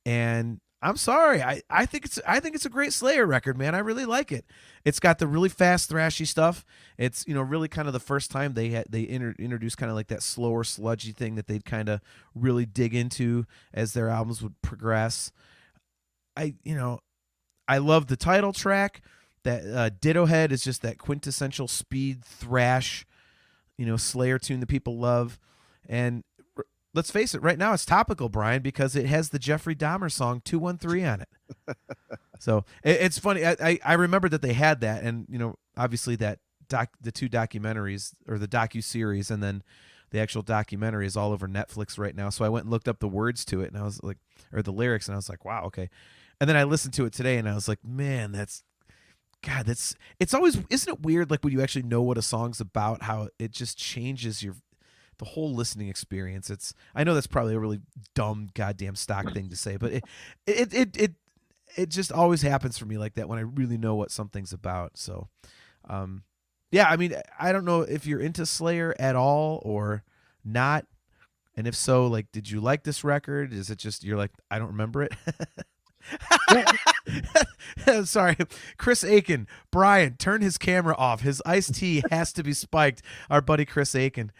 S2: and I'm sorry. I think it's a great Slayer record, man. I really like it. It's got the really fast thrashy stuff. It's, you know, really kind of the first time they introduced kind of like that slower sludgy thing that they'd kind of really dig into as their albums would progress. I love the title track. That Ditto Head is just that quintessential speed thrash, you know, Slayer tune that people love. And let's face it, right now it's topical, Brian, because it has the Jeffrey Dahmer song 213 on it. So it's funny. I remember that they had that, and, you know, obviously that the two documentaries, or the docu-series, and then the actual documentary is all over Netflix right now. So I went and looked up the words to it, and I was like, or the lyrics, and I was like, wow, okay. And then I listened to it today, and I was like, man, it's always, isn't it weird, like when you actually know what a song's about, how it just changes the whole listening experience. I know that's probably a really dumb goddamn stock thing to say, but it just always happens for me like that when I really know what something's about. So, yeah, I mean, I don't know if you're into Slayer at all or not, and if so, like, did you like this record? Is it just you're like, I don't remember it? Sorry, Chris Aiken. Brian, turn his camera off. His iced tea has to be spiked. Our buddy Chris Aiken.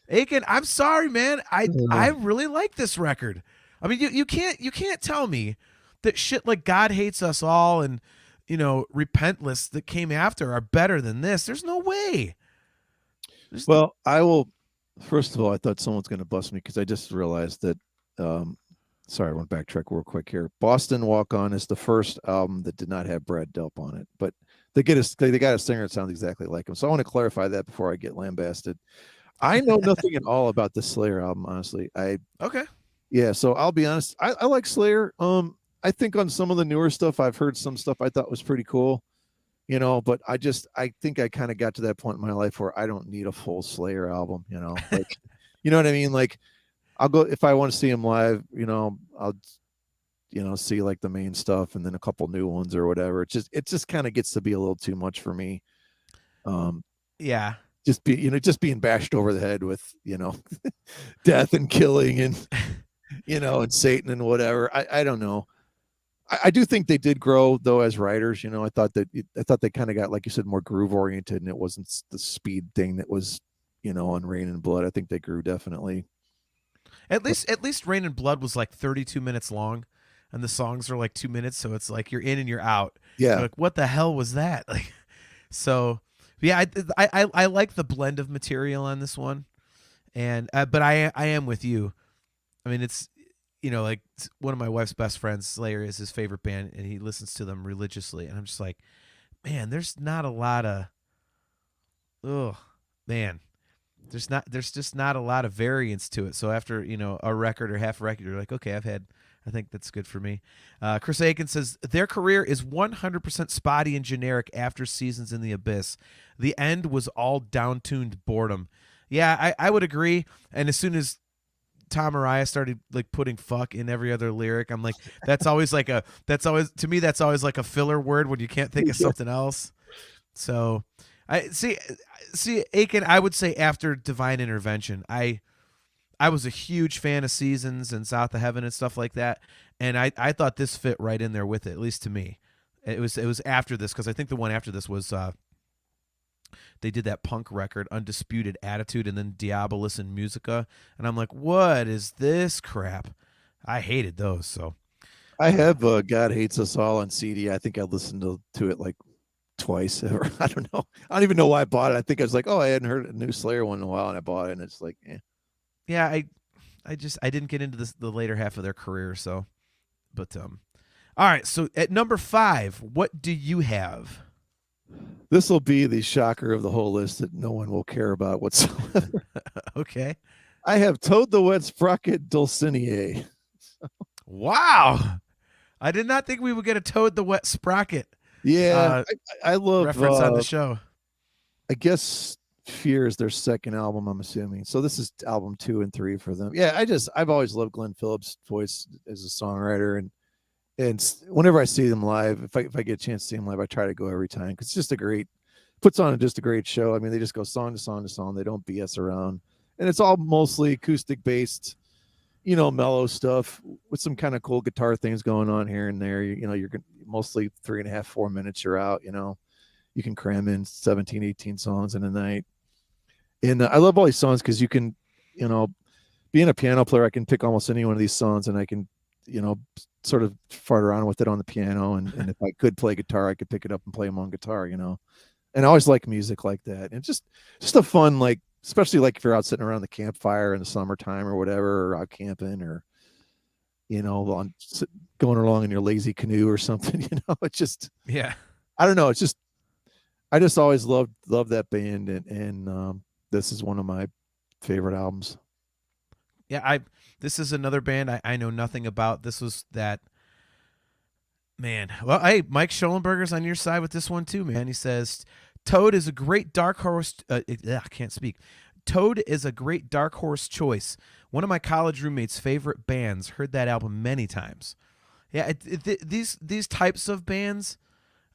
S2: Aiken, I'm sorry, man. I really like this record. I mean, you can't tell me that shit like God Hates Us All and, you know, Repentless that came after are better than this. There's no way.
S3: Well, I will. First of all, I thought someone's going to bust me because I just realized that. Sorry, I want to backtrack real quick here. Boston Walk On is the first album that did not have Brad Delp on it, but they got a singer that sounds exactly like him. So I want to clarify that before I get lambasted. I know nothing at all about the Slayer album, honestly.
S2: Okay.
S3: Yeah, so I'll be honest. I like Slayer. I I think on some of the newer stuff, I've heard some stuff I thought was pretty cool, but I think I kind of got to that point in my life where I don't need a full Slayer album, like, you know what I mean? Like, I'll go if I want to see him live, I'll see like the main stuff and then a couple new ones or whatever. It just kind of gets to be a little too much for me.
S2: Yeah.
S3: Just being bashed over the head with, death and killing and, and Satan and whatever. I don't know. I do think they did grow though as writers. I thought they kind of got, like you said, more groove oriented, and it wasn't the speed thing that was, on Rain and Blood. I think they grew definitely.
S2: At least Rain and Blood was like 32 minutes long, and the songs are like 2 minutes, so it's like you're in and you're out.
S3: Yeah.
S2: You're like, what the hell was that? Like, yeah, I like the blend of material on this one, and but I am with you. I mean, it's like one of my wife's best friends, Slayer, is his favorite band, and he listens to them religiously, and I'm just like, man, there's not a lot of, there's just not a lot of variance to it. So after a record or half a record, you're like, okay, I think that's good for me. Chris Aiken says their career is 100% spotty and generic after Seasons in the Abyss. The end was all down-tuned boredom. Yeah, I would agree. And as soon as Tom Araya started like putting "fuck" in every other lyric, I'm like, that's always like a filler word when you can't think of something else. So I see Aiken. I would say after Divine Intervention, I was a huge fan of Seasons and South of Heaven and stuff like that, and I thought this fit right in there with it, at least to me. It was after this, because I think the one after this was they did that punk record, Undisputed Attitude, and then Diabolus and Musica, and I'm like, what is this crap? I hated those. So
S3: I have God Hates Us All on CD. I think I listened to it like twice ever. I don't know. I don't even know why I bought it. I think I was like, oh, I hadn't heard a new Slayer one in a while, and I bought it, and it's like, eh.
S2: Yeah, I didn't get into the later half of their career, so. But all right, so at number 5, what do you have?
S3: This will be the shocker of the whole list that no one will care about whatsoever.
S2: Okay.
S3: I have Toad the Wet Sprocket Dulcinea.
S2: Wow. I did not think we would get a Toad the Wet Sprocket.
S3: Yeah, I love
S2: reference on the show.
S3: I guess Fear is their second album, I'm assuming. So this is album 2 and 3 for them. Yeah, I've always loved Glenn Phillips' voice as a songwriter, and whenever I see them live, if I get a chance to see them live, I try to go every time, because it's just puts on just a great show. I mean, they just go song to song to song. They don't BS around, and it's all mostly acoustic based, mellow stuff with some kind of cool guitar things going on here and there. You're mostly 3.5, 4 minutes. You're out. You can cram in 17, 18 songs in a night. And I love all these songs because you can, being a piano player, I can pick almost any one of these songs and I can, sort of fart around with it on the piano. And if I could play guitar, I could pick it up and play them on guitar, And I always like music like that. And just a fun, like, especially like if you're out sitting around the campfire in the summertime or whatever, or out camping, or, going along in your lazy canoe or something, it's just,
S2: yeah,
S3: I don't know. I just always loved that band. And this is one of my favorite albums.
S2: Yeah, this is another band I know nothing about. This was that, man. Well, hey, Mike Schollenberger's on your side with this one too, man. He says, Toad is a great dark horse. I can't speak. Toad is a great dark horse choice. One of my college roommates' favorite bands. Heard that album many times. Yeah, these types of bands,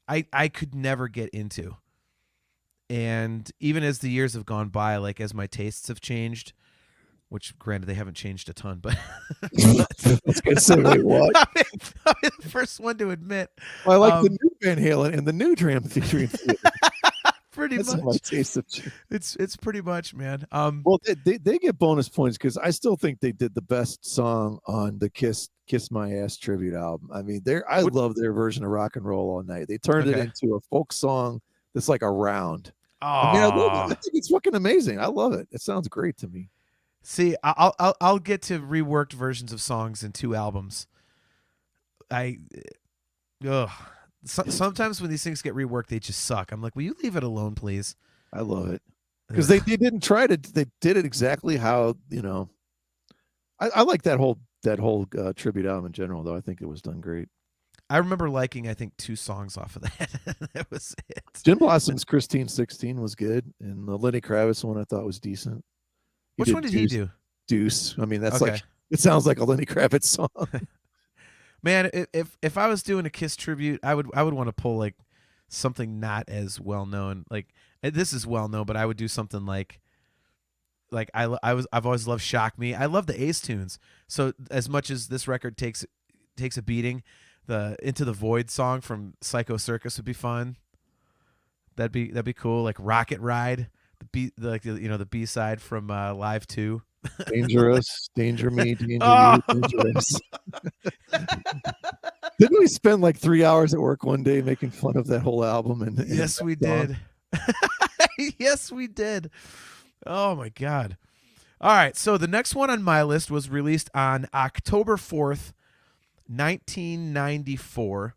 S2: I could never get into. And even as the years have gone by, like as my tastes have changed, which granted they haven't changed a ton, but
S3: I was gonna say, wait, what?
S2: I'm the first one to admit.
S3: Well, I like the new Van Halen and the new Dream Theater.
S2: Pretty
S3: That's
S2: much.
S3: My taste of
S2: it's pretty much, man.
S3: Well, they get bonus points because I still think they did the best song on the Kiss My Ass tribute album. I mean, I love their version of Rock and Roll All Night. They turned it into a folk song that's like a round. I mean, I love it. I think it's fucking amazing. I love it. It sounds great to me.
S2: See, I'll get to reworked versions of songs in 2 albums. Sometimes when these things get reworked, they just suck. I'm like, will you leave it alone, please?
S3: I love it because they didn't try to. They did it exactly how I like that whole tribute album in general, though. I think it was done great.
S2: I remember liking, I think, 2 songs off of that. That was it.
S3: Gin Blossom's Christine 16 was good, and the Lenny Kravitz one I thought was decent.
S2: Which one did he do?
S3: Deuce. I mean, that's
S2: Okay.
S3: like, it sounds like a Lenny Kravitz song.
S2: Man, if I was doing a Kiss tribute, I would want to pull like something not as well known. Like this is well known, but I would do something like I've always loved Shock Me. I love the Ace tunes. So as much as this record takes a beating, the Into the Void song from Psycho Circus would be fun. That'd be cool. Like Rocket Ride, the B side from Live 2.
S3: Dangerous, danger me, danger
S2: Oh.
S3: you, dangerous. Didn't we spend like 3 hours at work one day making fun of that whole album? And
S2: Yes, we did. Yes, we did. Oh my God. All right. So the next one on my list was released on October 4th, 1994.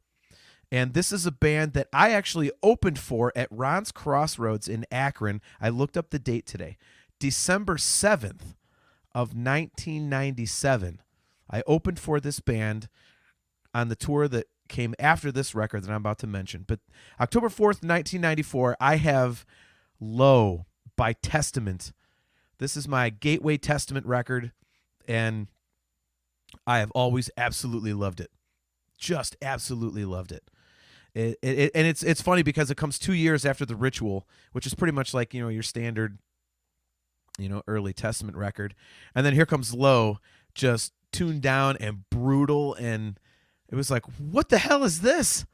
S2: And this is a band that I actually opened for at Ron's Crossroads in Akron. I looked up the date today. December 7th of 1997. I opened for this band on the tour that came after this record that I'm about to mention. But October 4th, 1994, I have Low by Testament. This is my gateway Testament record, and I have always absolutely loved it. Just absolutely loved it. And it's funny because it comes 2 years after The Ritual, which is pretty much like, your standard, early Testament record. And then here comes Low, just tuned down and brutal, and it was like, what the hell is this?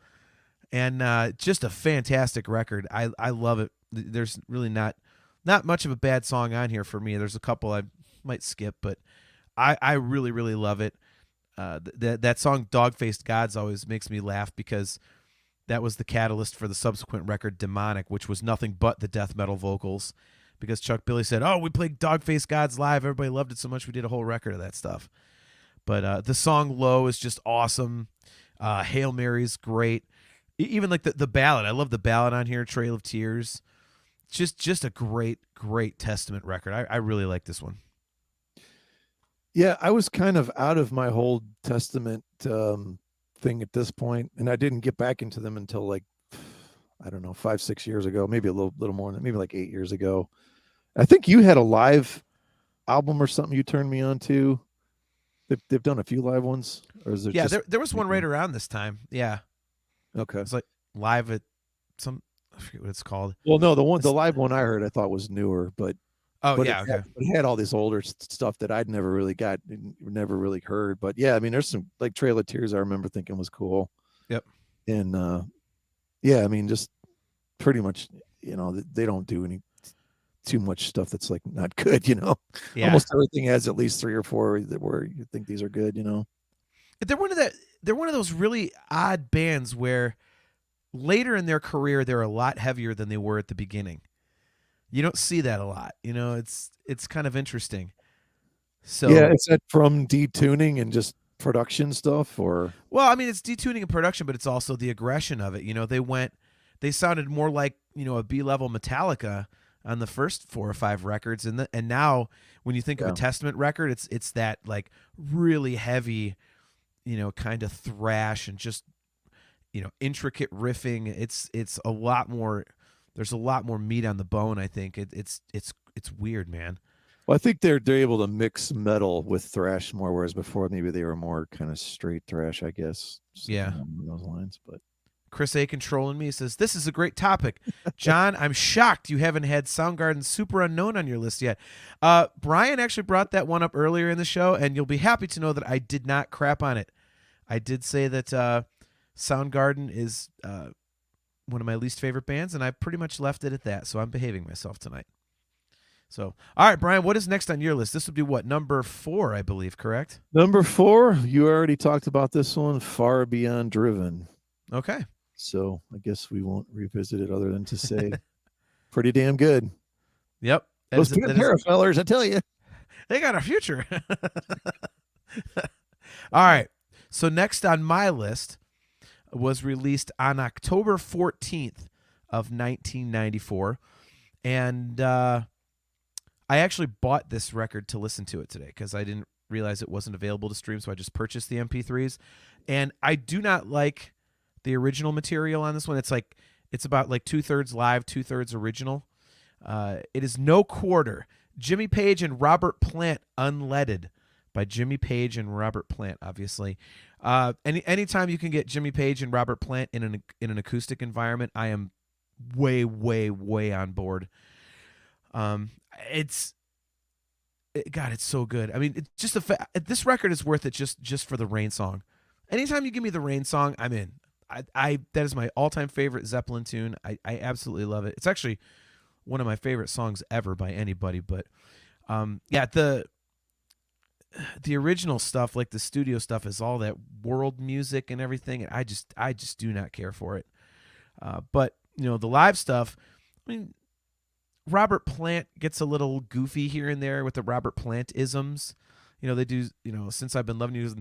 S2: And just a fantastic record. I love it. There's really not much of a bad song on here for me. There's a couple I might skip, but I really, really love it. That song Dog-Faced Gods always makes me laugh because that was the catalyst for the subsequent record Demonic, which was nothing but the death metal vocals, because Chuck Billy said, we played Dog-Faced Gods live. Everybody loved it so much we did a whole record of that stuff. But the song Low is just awesome. Hail Mary's great. Even like the ballad. I love the ballad on here, Trail of Tears. Just a great, great Testament record. I really like this one.
S3: Yeah, I was kind of out of my whole Testament thing at this point, and I didn't get back into them until like, I don't know, 5-6 years ago, maybe a little more, maybe like 8 years ago. I think you had a live album or something you turned me on to. They've done a few live ones, or is it?
S2: Yeah,
S3: just...
S2: there was one right around this time. Yeah,
S3: okay.
S2: It's like live at some, I forget what it's called.
S3: Well, no, the live one I heard I thought was newer, but
S2: yeah, okay.
S3: It had all this older stuff that I'd never really heard. But yeah, I mean, there's some like Trail of Tears I remember thinking was cool.
S2: Yep.
S3: And yeah, I mean, just pretty much, they don't do any too much stuff that's like not good,
S2: Yeah.
S3: Almost everything has at least 3 or 4 where you think these are good,
S2: They're one of those really odd bands where later in their career they're a lot heavier than they were at the beginning. You don't see that a lot. It's kind of interesting. So
S3: yeah, is that from detuning and just production stuff, or?
S2: Well, I mean, it's detuning and production, but it's also the aggression of it. They sounded more like, a B-level Metallica on the first 4 or 5 records, and now when you think of a Testament record, it's that like really heavy, kind of thrash and just intricate riffing. It's a lot more. There's a lot more meat on the bone. I think it's weird, man.
S3: Well, I think they're able to mix metal with thrash more, whereas before maybe they were more kind of straight thrash, I guess.
S2: Yeah,
S3: along those lines. But
S2: Chris A. controlling me says, this is a great topic. John, I'm shocked you haven't had Soundgarden's Super Unknown on your list yet. Brian actually brought that one up earlier in the show, and you'll be happy to know that I did not crap on it. I did say that Soundgarden is one of my least favorite bands, and I pretty much left it at that, so I'm behaving myself tonight. So, all right, Brian, what is next on your list? This would be what, number 4, I believe, correct?
S3: Number 4, you already talked about this one, Far Beyond Driven.
S2: Okay.
S3: So I guess we won't revisit it other than to say pretty damn good.
S2: Yep.
S3: Those Parafellers, I tell you.
S2: They got a future. All right. So next on my list was released on October 14th of 1994. And I actually bought this record to listen to it today because I didn't realize it wasn't available to stream, so I just purchased the MP3s. And I do not like the original material on this one. It's about like 2/3 live, 2/3 original. It is No Quarter. Jimmy Page and Robert Plant, Unleaded, by Jimmy Page and Robert Plant, obviously. Anytime you can get Jimmy Page and Robert Plant in an acoustic environment, I am way, way, way on board. It's so good. I mean, it's just this record is worth it just for the Rain song. Anytime you give me the Rain song, I'm in. I that is my all-time favorite Zeppelin tune. I absolutely love it. It's actually one of my favorite songs ever by anybody. But yeah, the original stuff, like the studio stuff, is all that world music and everything. And I just do not care for it. But the live stuff, I mean, Robert Plant gets a little goofy here and there with the Robert Plant isms. They do, Since I've Been Loving You.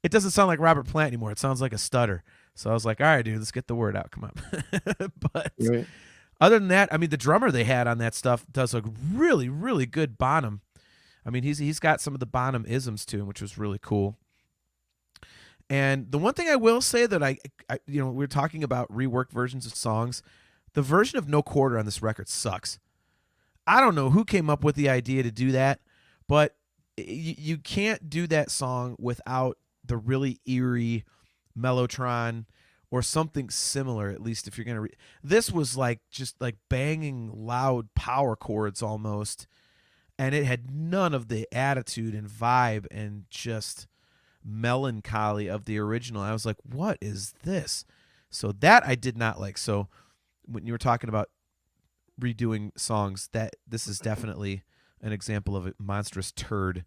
S2: It doesn't sound like Robert Plant anymore. It sounds like a stutter. So I was like, all right, dude, let's get the word out. Come on. But
S3: Right.
S2: other than that, I mean, the drummer they had on that stuff does a really, really good Bonham. I mean, he's got some of the Bonham isms to him, which was really cool. And the one thing I will say that I we're talking about reworked versions of songs. The version of No Quarter on this record sucks. I don't know who came up with the idea to do that, but you can't do that song without the really eerie Mellotron or something similar, at least if you're going to this was just like banging loud power chords almost, and it had none of the attitude and vibe and just melancholy of the original. I was like, what is this? So that I did not like. So when you were talking about redoing songs, that this is definitely an example of a monstrous turd.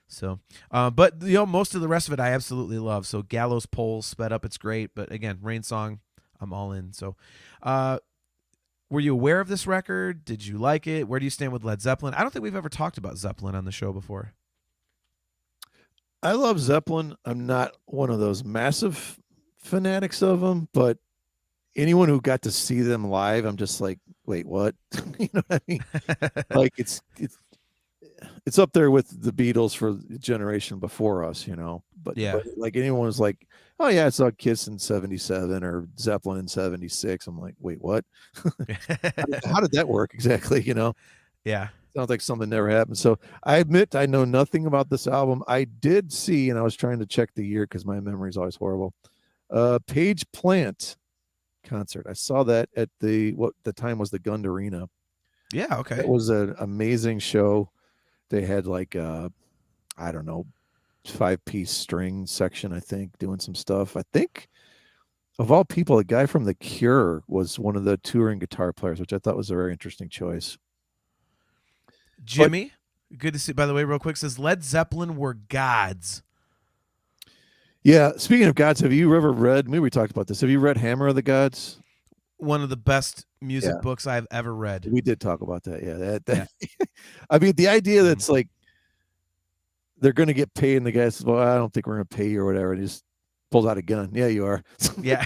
S2: So but most of the rest of it I absolutely love. So Gallows Pole sped up, it's great. But again, Rain song, I'm all in. So were you aware of this record? Did you like it? Where do you stand with Led Zeppelin? I don't think we've ever talked about Zeppelin on the show before.
S3: I love Zeppelin. I'm not one of those massive fanatics of them, but anyone who got to see them live, I'm just like, wait, what? You know what I mean? Like it's up there with the Beatles for the generation before us, But,
S2: Yeah.
S3: but like anyone was like, oh yeah, I saw Kiss in 77 or Zeppelin in 76. I'm like, wait, what? How did that work exactly?
S2: Yeah.
S3: Sounds like something never happened. So I admit I know nothing about this album. I did see, and I was trying to check the year because my memory is always horrible. Page Plant concert. I saw that at what the time was the Gund Arena.
S2: Yeah. Okay.
S3: It was an amazing show. They had like I don't know, 5-piece string section, I think, doing some stuff. I think of all people, the guy from The Cure was one of the touring guitar players, which I thought was a very interesting choice.
S2: Jimmy, good to see. By the way, real quick, says Led Zeppelin were gods.
S3: Yeah. Speaking of gods, have you ever read? Maybe we talked about this. Have you read Hammer of the Gods?
S2: One of the best music books I've ever read.
S3: We did talk about that. Yeah. Yeah. I mean, the idea that's like they're going to get paid, and the guy says, "Well, I don't think we're going to pay you or whatever," and he just pulls out a gun. Yeah, you are.
S2: Yeah.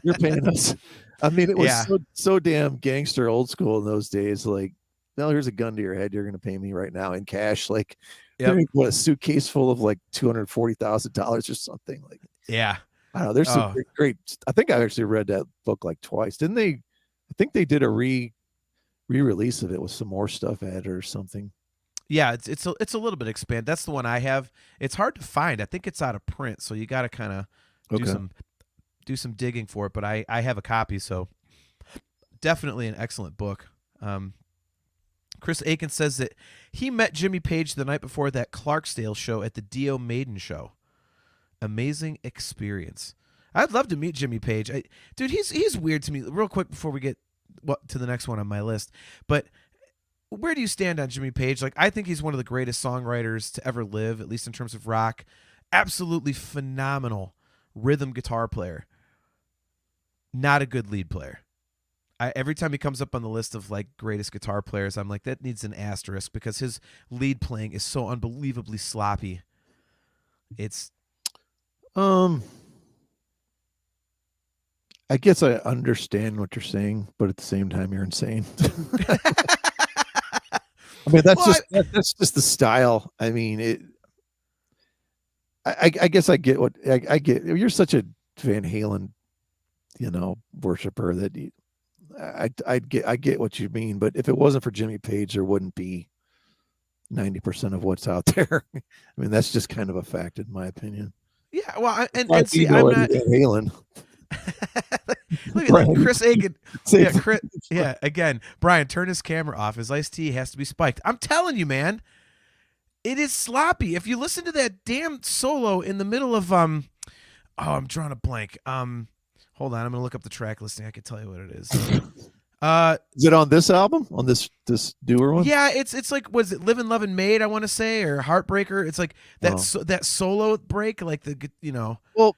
S3: You're paying us. I mean, it was so damn gangster, old school in those days. Like, no, here's a gun to your head. You're going to pay me right now in cash. Like, what, a suitcase full of like $240,000 or something. Like,
S2: yeah.
S3: I don't know. There's some great. I think I actually read that book like twice. Didn't they? I think they did a re-release of it with some more stuff added or something.
S2: Yeah, it's a little bit expanded. That's the one I have. It's hard to find. I think it's out of print, so you got to kind of do some digging for it. But I have a copy, so definitely an excellent book. Chris Aiken says that he met Jimmy Page the night before that Clarksdale show at the Dio Maiden show. Amazing experience. I'd love to meet Jimmy Page. Dude, he's weird to me. Real quick before we get to the next one on my list, but where do you stand on Jimmy Page? Like, I think he's one of the greatest songwriters to ever live, at least in terms of rock. Absolutely phenomenal rhythm guitar player. Not a good lead player. Every time he comes up on the list of like greatest guitar players, I'm like, that needs an asterisk because his lead playing is so unbelievably sloppy. It's
S3: I guess I understand what you're saying, but at the same time, you're insane. I mean, that's
S2: Well,
S3: that's just the style. I mean, I guess I get what I get. You're such a Van Halen, worshiper that I get what you mean. But if it wasn't for Jimmy Page, there wouldn't be 90% of what's out there. I mean, that's just kind of a fact, in my opinion.
S2: yeah. Well, and see,
S3: know
S2: I'm
S3: Eddie
S2: not.
S3: Van Halen.
S2: Look at that, Chris Aiken.
S3: Same
S2: Yeah, Chris, yeah. Again, Brian, turn his camera off. His iced tea has to be spiked. I'm telling you, man, it is sloppy. If you listen to that damn solo in the middle of I'm drawing a blank. Hold on, I'm gonna look up the track listing. I can tell you what it is.
S3: Is it on this album? On this newer one?
S2: Yeah, it's like, was it Livin' Lovin' Made, I want to say, or Heartbreaker? It's like that that solo break, like
S3: Well,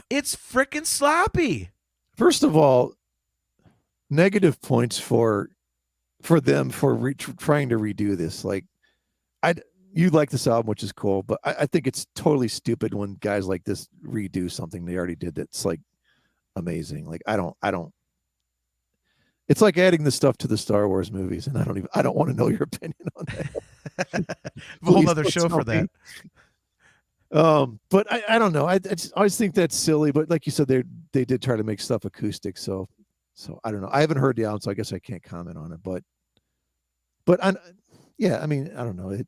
S2: it's freaking sloppy.
S3: first of all, negative points for them for trying to redo this. Like, you like this album, which is cool, but I think it's totally stupid when guys like this redo something they already did that's like amazing. Like, I don't. It's like adding the stuff to the Star Wars movies, and I don't want to know your opinion on that.
S2: A whole other show for that.
S3: But I don't know. I just always think that's silly. But like you said, they did try to make stuff acoustic, so I don't know. I haven't heard the album, so I guess I can't comment on it. But yeah, I mean, I don't know.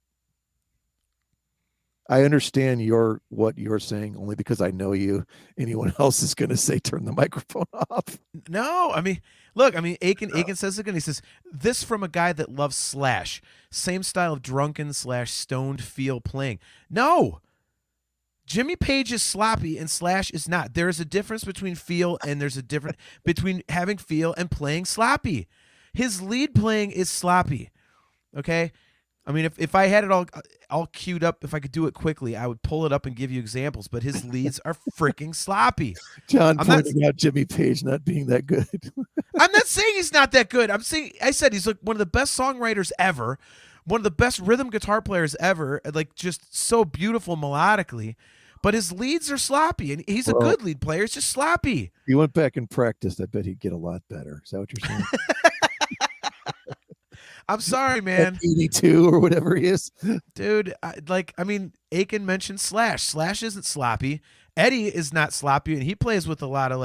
S3: I understand what you're saying only because I know you. Anyone else is going to say turn the microphone off.
S2: No, I mean, look, Aiken says it again. He says, this from a guy that loves Slash. Same style of drunken/stoned feel playing. No. Jimmy Page is sloppy and Slash is not. There is a difference between feel and there's a difference between having feel and playing sloppy. His lead playing is sloppy. Okay? I mean, if I had it all queued up, if I could do it quickly, I would pull it up and give you examples. But his leads are freaking sloppy.
S3: John pointing out Jimmy Page not being that good.
S2: I'm not saying he's not that good. I said he's like one of the best songwriters ever, one of the best rhythm guitar players ever, like just so beautiful melodically. But his leads are sloppy, and he's a good lead player. It's just sloppy.
S3: He went back and practiced. I bet he'd get a lot better. Is that what you're saying?
S2: I'm sorry, man.
S3: 82 or whatever he is.
S2: Dude, Aiken mentioned Slash. Slash isn't sloppy. Eddie is not sloppy, and he plays with a lot of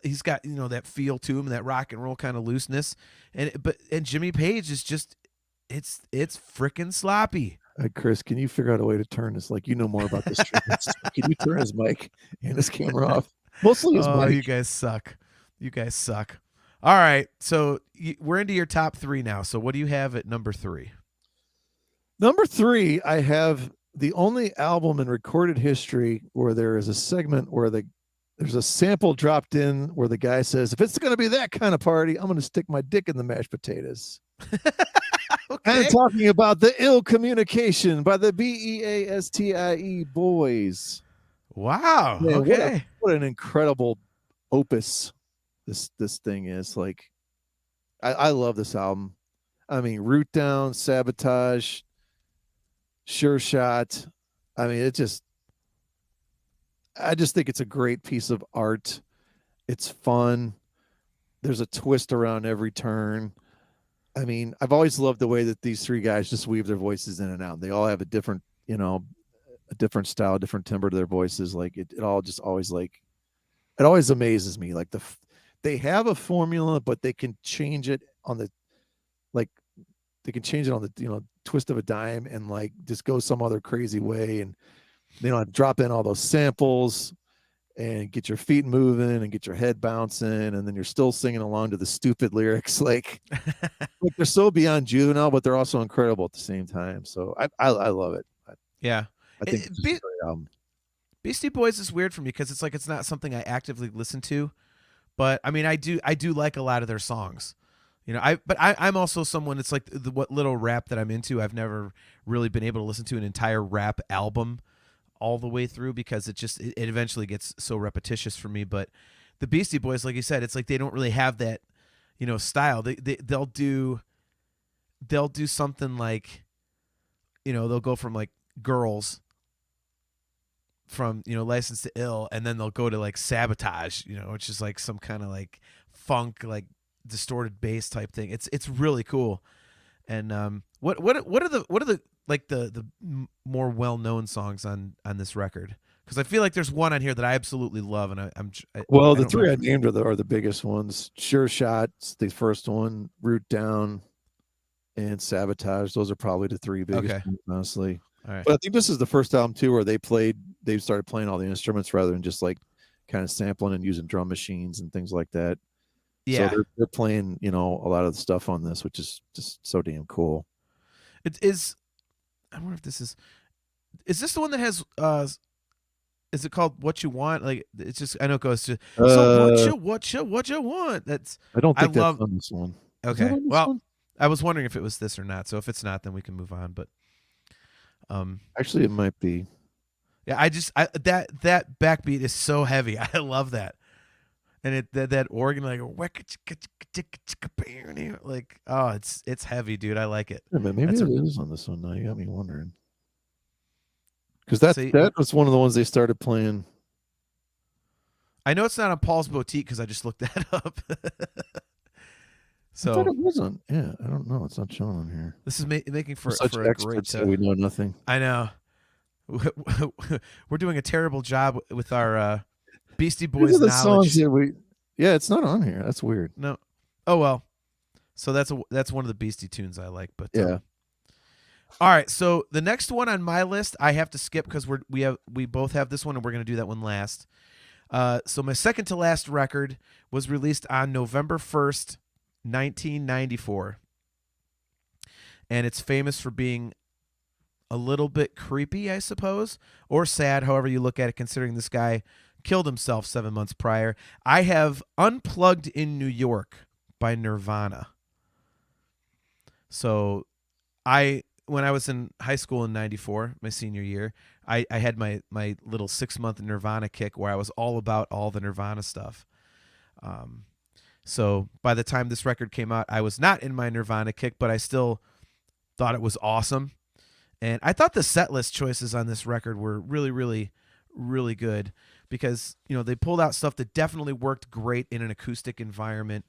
S2: he's got, that feel to him, that rock and roll kind of looseness. And Jimmy Page is just, it's freaking sloppy.
S3: Chris, can you figure out a way to turn this? Like, more about this. Can you turn his mic and his camera off? Mostly his mic.
S2: Oh, you guys suck. You guys suck. All right, so we're into your top 3 now. So what do you have at number 3?
S3: Number 3, I have the only album in recorded history where there is a segment where there's a sample dropped in where the guy says, if it's going to be that kind of party, I'm going to stick my dick in the mashed potatoes. Okay. I'm talking about The Ill Communication by the Beastie Boys.
S2: Wow.
S3: Man,
S2: okay.
S3: What an incredible opus this thing is. Like, I love this album. I mean, Root Down, Sabotage, Sure Shot. I mean, I just think it's a great piece of art. It's fun. There's a twist around every turn. I mean, I've always loved the way that these 3 guys just weave their voices in and out. They all have a different, a different style, different timbre to their voices. Like it all just always it always amazes me. Like they have a formula, but they can change it on the twist of a dime and just go some other crazy way. And they don't have to drop in all those samples and get your feet moving and get your head bouncing. And then you're still singing along to the stupid lyrics. Like they're so beyond juvenile, but they're also incredible at the same time. So I love it.
S2: Yeah.
S3: I think it's a great album.
S2: Beastie Boys is weird for me because it's not something I actively listen to, but I mean, I do like a lot of their songs, I'm also someone, it's like what little rap that I'm into. I've never really been able to listen to an entire rap album all the way through because it eventually gets so repetitious for me. But the Beastie Boys, like you said, it's like they don't really have that, style. They'll do something like, they'll go from like Girls from, License to Ill, and then they'll go to like Sabotage, which is like some kind of like funk, like distorted bass type thing. It's really cool. And what are the like the more well known songs on this record? Because I feel like there's one on here that I absolutely love, and
S3: Well,
S2: I
S3: the
S2: don't know.
S3: three I named are the biggest ones. Sure Shot's the first one, Root Down, and Sabotage. Those are probably the three biggest
S2: Okay.
S3: ones, honestly.
S2: All right.
S3: But I think this is the first album too where they started playing all the instruments rather than just like kind of sampling and using drum machines and things like that. So
S2: Yeah.
S3: they're playing, a lot of the stuff on this, which is just so damn cool.
S2: It is. I wonder if this is. Is this the one that has? Is it called What You Want? Like it's just. I know it goes to. So what you want? That's.
S3: I don't
S2: I
S3: think that's
S2: love.
S3: on this one. Is that
S2: Okay.
S3: on this
S2: Well,
S3: one?
S2: I was wondering if it was this or not. So if it's not, then we can move on. But
S3: Actually, it might be.
S2: yeah, that backbeat is so heavy. I love that. And that organ like it's heavy, dude. I like it.
S3: Yeah, but maybe
S2: That's
S3: it is on this one now. You got me wondering. Because that was one of the ones they started playing.
S2: I know it's not on Paul's Boutique because I just looked that up.
S3: I thought it was on. Yeah, I don't know. It's not showing on here.
S2: This is making for
S3: Such
S2: a
S3: experts
S2: great.
S3: that we know nothing.
S2: I know. We're doing a terrible job with our Beastie Boys
S3: These are the
S2: knowledge.
S3: songs that yeah, it's not on here. That's weird.
S2: No. Oh well. So that's one of the Beastie tunes I like. But
S3: yeah.
S2: All right. So the next one on my list I have to skip because we both have this one and we're gonna do that one last. So my second to last record was released on November 1st, 1994. And it's famous for being a little bit creepy, I suppose, or sad, however you look at it, considering this guy killed himself 7 months prior. I have Unplugged in New York by Nirvana. So when I was in high school in 94, my senior year, I had my little 6-month Nirvana kick where I was all about all the Nirvana stuff. So by the time this record came out, I was not in my Nirvana kick, but I still thought it was awesome. And I thought the set list choices on this record were really, really, really good because, they pulled out stuff that definitely worked great in an acoustic environment.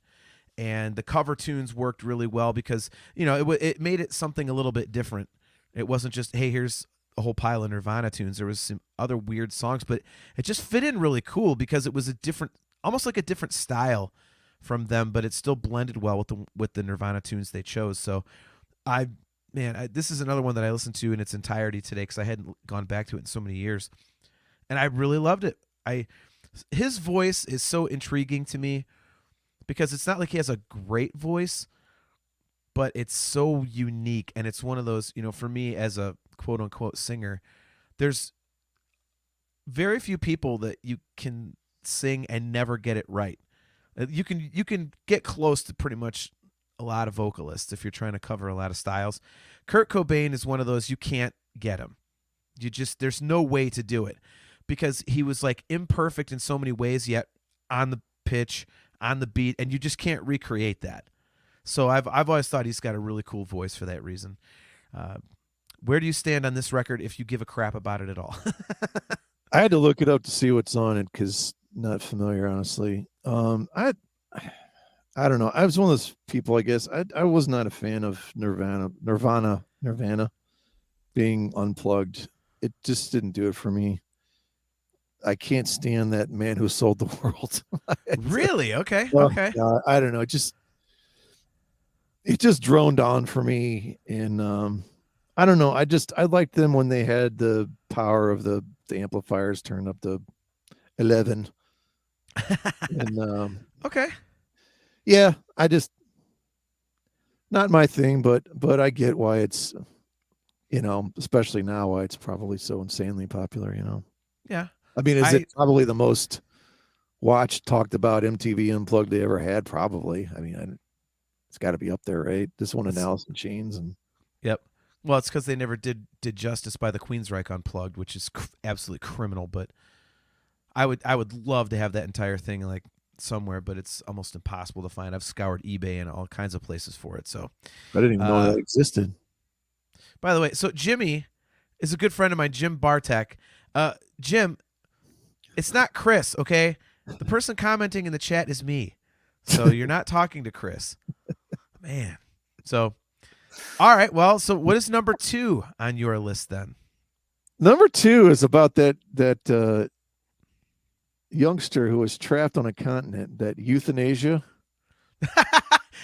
S2: And the cover tunes worked really well because, it made it something a little bit different. It wasn't just, hey, here's a whole pile of Nirvana tunes. There was some other weird songs, but it just fit in really cool because it was almost like a different style from them, but it still blended well with the Nirvana tunes they chose. So this is another one that I listened to in its entirety today because I hadn't gone back to it in so many years, and I really loved it. His voice is so intriguing to me because it's not like he has a great voice, but it's so unique, and it's one of those, for me as a quote unquote singer, there's very few people that you can sing and never get it right. You can get close to pretty much a lot of vocalists if you're trying to cover a lot of styles. Kurt Cobain is one of those you can't get him. There's no way to do it because he was like imperfect in so many ways, yet on the pitch, on the beat, and you just can't recreate that. So I've always thought he's got a really cool voice for that reason. Where do you stand on this record if you give a crap about it at all?
S3: I had to look it up to see what's on it because not familiar, honestly. I don't know. I was one of those people, I guess. I was not a fan of Nirvana being unplugged. It just didn't do it for me. I can't stand that Man Who Sold the World.
S2: Really? Okay.
S3: Well,
S2: okay.
S3: I don't know. It just droned on for me. And I don't know. I liked them when they had the power of the amplifiers turned up to 11. And
S2: okay.
S3: yeah, not my thing, but I get why it's, especially now why it's probably so insanely popular,
S2: Yeah.
S3: I mean, is it probably the most watched, talked about MTV Unplugged they ever had? Probably. I mean, it's got to be up there, right? This one and Alice in Chains. And
S2: yep. Well, it's because they never did justice by the Queensryche Unplugged, which is absolutely criminal. But I would love to have that entire thing like somewhere, but it's almost impossible to find. I've scoured eBay and all kinds of places for it. So
S3: I didn't even know that existed.
S2: By the way, so Jimmy is a good friend of mine, Jim Bartek. Jim, it's not Chris, okay? The person commenting in the chat is me. So you're not talking to Chris. Man. So All right. Well, so what is number 2 on your list then?
S3: Number 2 is about that youngster who was trapped on a continent, that euthanasia.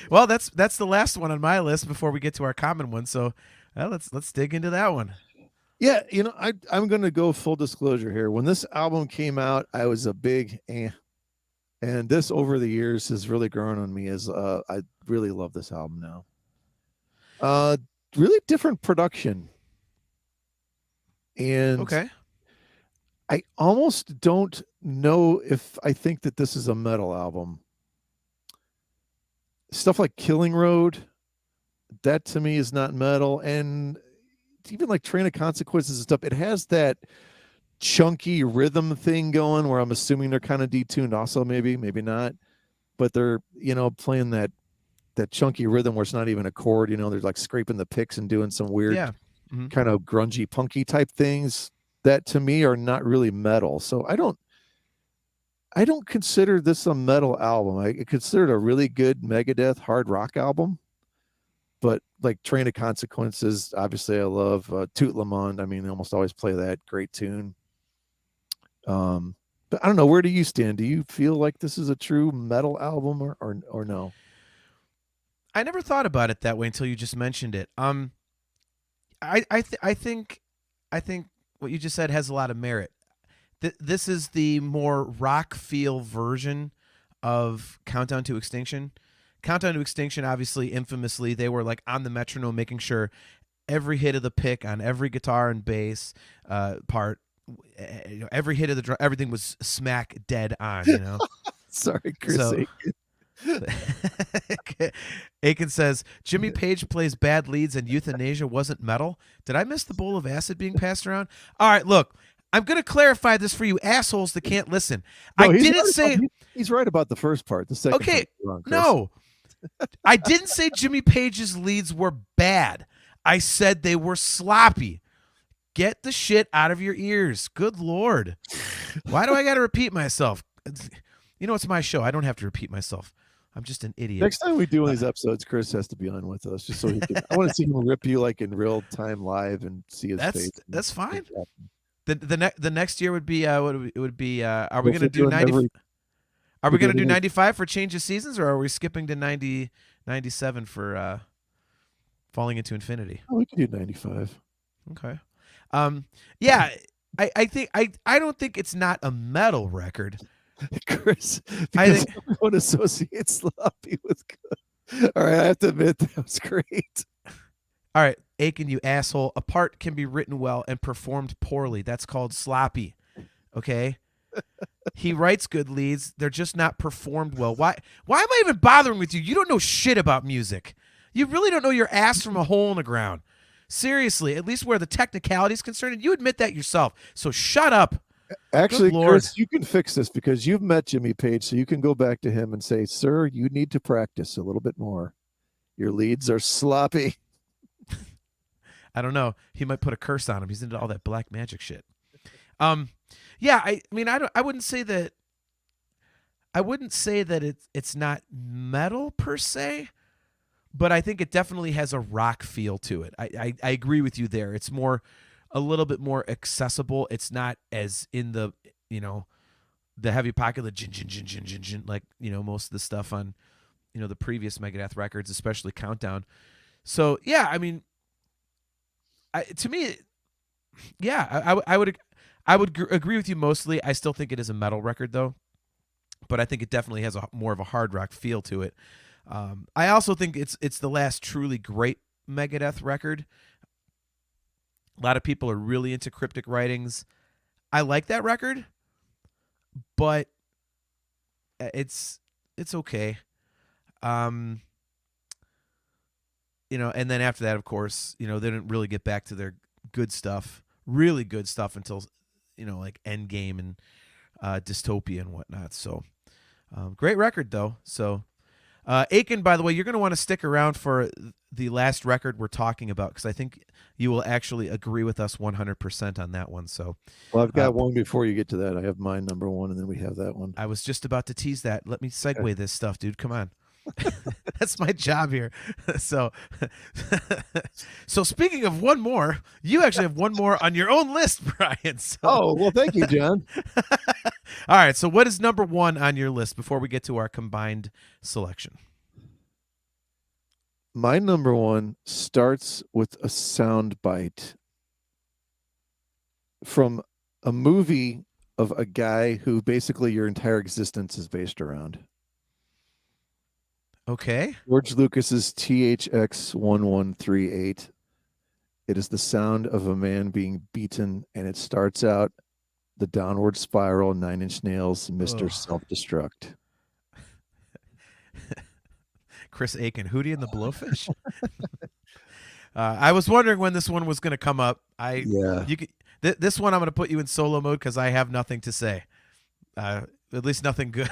S2: Well, that's the last one on my list before we get to our common one. So let's dig into that one.
S3: Yeah, I'm going to go full disclosure here. When this album came out, I was a big and this over the years has really grown on me as I really love this album now. Really different production. And
S2: Okay.
S3: I almost don't know if I think that this is a metal album. Stuff like Killing Road, that to me is not metal. And even like Train of Consequences and stuff, it has that chunky rhythm thing going where I'm assuming they're kind of detuned also, maybe not. But they're, playing that chunky rhythm where it's not even a chord, they're like scraping the picks and doing some weird kind of grungy, punky type things that to me are not really metal. So I don't consider this a metal album. I consider it a really good Megadeth hard rock album. But like Train of Consequences, obviously I love Toot Le Monde. I mean, they almost always play that great tune. But I don't know, where do you stand? Do you feel like this is a true metal album or no?
S2: I never thought about it that way until you just mentioned it. I think what you just said has a lot of merit. This is the more rock feel version of Countdown to Extinction. Countdown to Extinction, obviously, infamously, they were like on the metronome, making sure every hit of the pick on every guitar and bass part, every hit of the drum, everything was smack dead on.
S3: Sorry, Chris.
S2: So, Aiken says Jimmy Page plays bad leads and euthanasia wasn't metal. Did I miss the bowl of acid being passed around? All right, look, I'm going to clarify this for you assholes that can't listen.
S3: No,
S2: I didn't say
S3: he's right about the first part. The second
S2: okay.
S3: Wrong,
S2: no, I didn't say Jimmy Page's leads were bad. I said they were sloppy. Get the shit out of your ears. Good Lord. Why do I got to repeat myself? It's my show. I don't have to repeat myself. I'm just an idiot.
S3: Next time we do one of these episodes, Chris has to be on with us just so he can. I want to see him rip you like in real time live and see his face.
S2: That's fine. The next year would be are we going to do 90? Are we going to do 95 for Change of Seasons, or are we skipping to 97 for Falling into Infinity?
S3: Oh, we can do 95.
S2: Okay. Yeah, I think I don't think it's not a metal record.
S3: Chris, because everyone associates sloppy with good. All right, I have to admit that was great.
S2: All right, Aiken, you asshole. A part can be written well and performed poorly. That's called sloppy. Okay? He writes good leads. They're just not performed well. Why am I even bothering with you? You don't know shit about music. You really don't know your ass from a hole in the ground. Seriously, at least where the technicality is concerned, and you admit that yourself. So shut up.
S3: Actually, Chris, you can fix this because you've met Jimmy Page, so you can go back to him and say, sir, you need to practice a little bit more. Your leads are sloppy.
S2: I don't know. He might put a curse on him. He's into all that black magic shit. Yeah, I mean, I wouldn't say that it's not metal per se, but I think it definitely has a rock feel to it. I agree with you there. It's a little bit more accessible. It's not as in the the heavy pocket, the jin, jin, jin, jin, jin, jin, like most of the stuff on the previous Megadeth records, especially Countdown. So yeah, I mean, to me, yeah, I would agree with you mostly. I still think it is a metal record though, but I think it definitely has more of a hard rock feel to it. I also think it's the last truly great Megadeth record. A lot of people are really into cryptic writings. I like that record, but it's okay. And then after that, of course, they didn't really get back to their good stuff, really good stuff until, like Endgame and Dystopia and whatnot. So great record though. So Aiken, by the way, you're going to want to stick around for the last record we're talking about, because I think you will actually agree with us 100% on that one. So,
S3: well, I've got one before you get to that. I have mine number one, and then we have that one.
S2: I was just about to tease that. Let me segue this stuff, dude. Come on. That's my job here. So, so speaking of one more, you actually have one more on your own list, Brian. So.
S3: Oh, well, thank you, John.
S2: All right. So what is number one on your list before we get to our combined selection?
S3: My number one starts with a sound bite from a movie of a guy who basically your entire existence is based around.
S2: Okay.
S3: George Lucas's THX 1138. It is the sound of a man being beaten, and it starts out the downward spiral, 9 Inch Nails, Mr. Self-Destruct.
S2: Chris Aiken, Hootie and the Blowfish. I was wondering when this one was going to come up. This one I'm going to put you in solo mode because I have nothing to say, at least nothing good.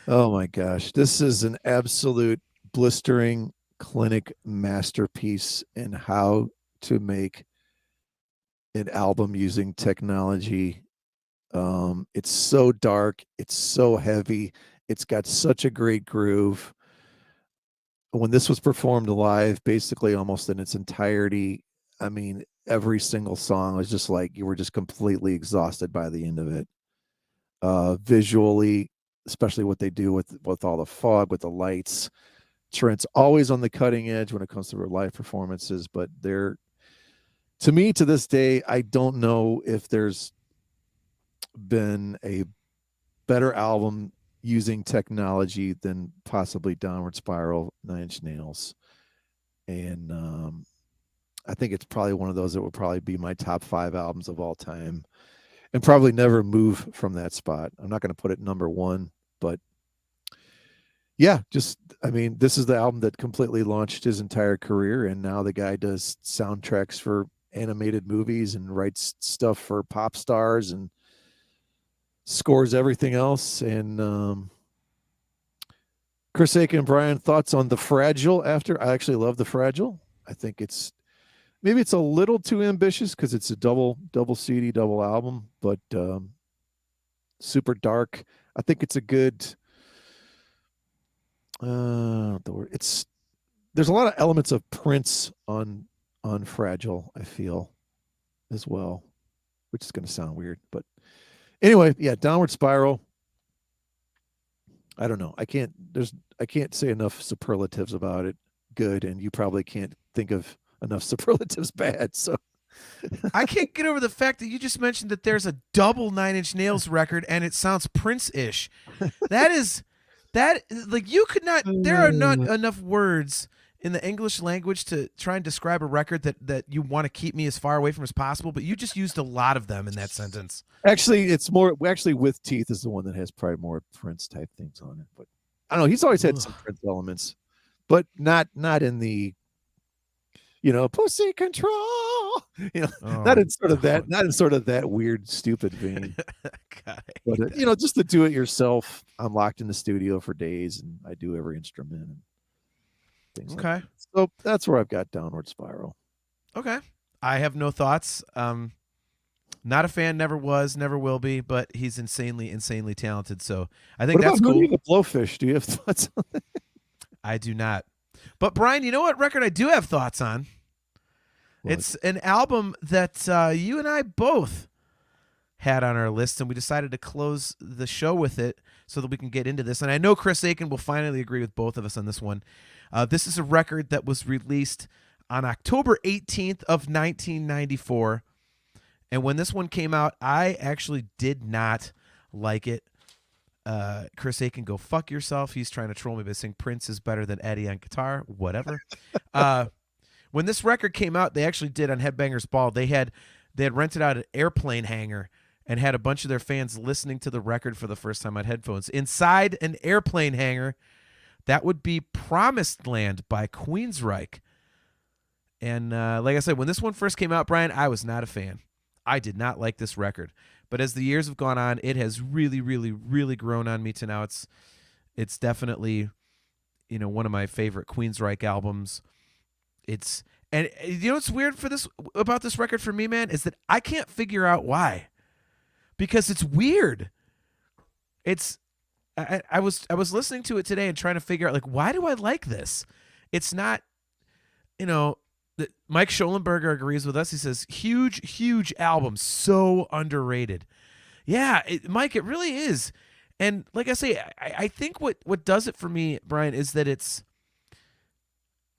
S3: Oh my gosh, this is an absolute blistering clinic masterpiece in how to make an album using technology. It's so dark, it's so heavy, it's got such a great groove. When this was performed live, basically almost in its entirety, I mean, every single song was just like you were just completely exhausted by the end of it. Visually, especially what they do with all the fog, with the lights. Trent's always on the cutting edge when it comes to their live performances, but they're, to me, to this day, I don't know if there's been a better album using technology than possibly Downward Spiral, 9 Inch Nails. And I think it's probably one of those that would probably be my top 5 albums of all time and probably never move from that spot. I'm not going to put it number one, but yeah, just, I mean, this is the album that completely launched his entire career. And now the guy does soundtracks for animated movies and writes stuff for pop stars and scores everything else. And Chris Aiken and Brian, thoughts on The Fragile after? I actually love The Fragile. I think maybe it's a little too ambitious because it's a double CD, double album, but super dark. I think it's a good there's a lot of elements of Prince on Fragile, I feel, as well, which is going to sound weird, but anyway, yeah, Downward Spiral. I don't know. I can't say enough superlatives about it. Good, and you probably can't think of enough superlatives bad. So
S2: I can't get over the fact that you just mentioned that there's a double 9 Inch Nails record and it sounds Prince-ish. Like you could not, there are not enough words in the English language to try and describe a record that you want to keep me as far away from as possible, but you just used a lot of them in that sentence.
S3: Actually, it's more, With Teeth is the one that has probably more Prince type things on it, but I don't know. He's always had some Prince elements, but not in the, pussy control, not in sort of that weird, stupid vein. But just to do it yourself. I'm locked in the studio for days and I do every instrument and things like that. So that's where I've got Downward Spiral.
S2: Okay. I have no thoughts. Not a fan, never was, never will be, but he's insanely talented. So I think that's cool.
S3: Hootie and the Blowfish? Do you have thoughts on that?
S2: I do not. But Brian, you know what record I do have thoughts on? What? It's an album that you and I both had on our list, and we decided to close the show with it so that we can get into this. And I know Chris Aiken will finally agree with both of us on this one. This is a record that was released on October 18th of 1994. And when this one came out, I actually did not like it. Chris Aiken, go fuck yourself. He's trying to troll me by saying Prince is better than Eddie on guitar. Whatever. When this record came out, they actually did on Headbangers Ball. They had rented out an airplane hangar and had a bunch of their fans listening to the record for the first time on headphones. Inside an airplane hangar, that would be Promised Land by Queensryche. And like I said, when this one first came out, Brian, I was not a fan. I did not like this record. But as the years have gone on, it has really, really, really grown on me to now. It's definitely, one of my favorite Queensryche albums. And what's weird about this record for me, man, is that I can't figure out why. Because it's weird. I was listening to it today and trying to figure out like why do I like this? It's not, Mike Schollenberger agrees with us. He says huge album, so underrated. Yeah, Mike, it really is. And like I say, I think what does it for me, Brian, is that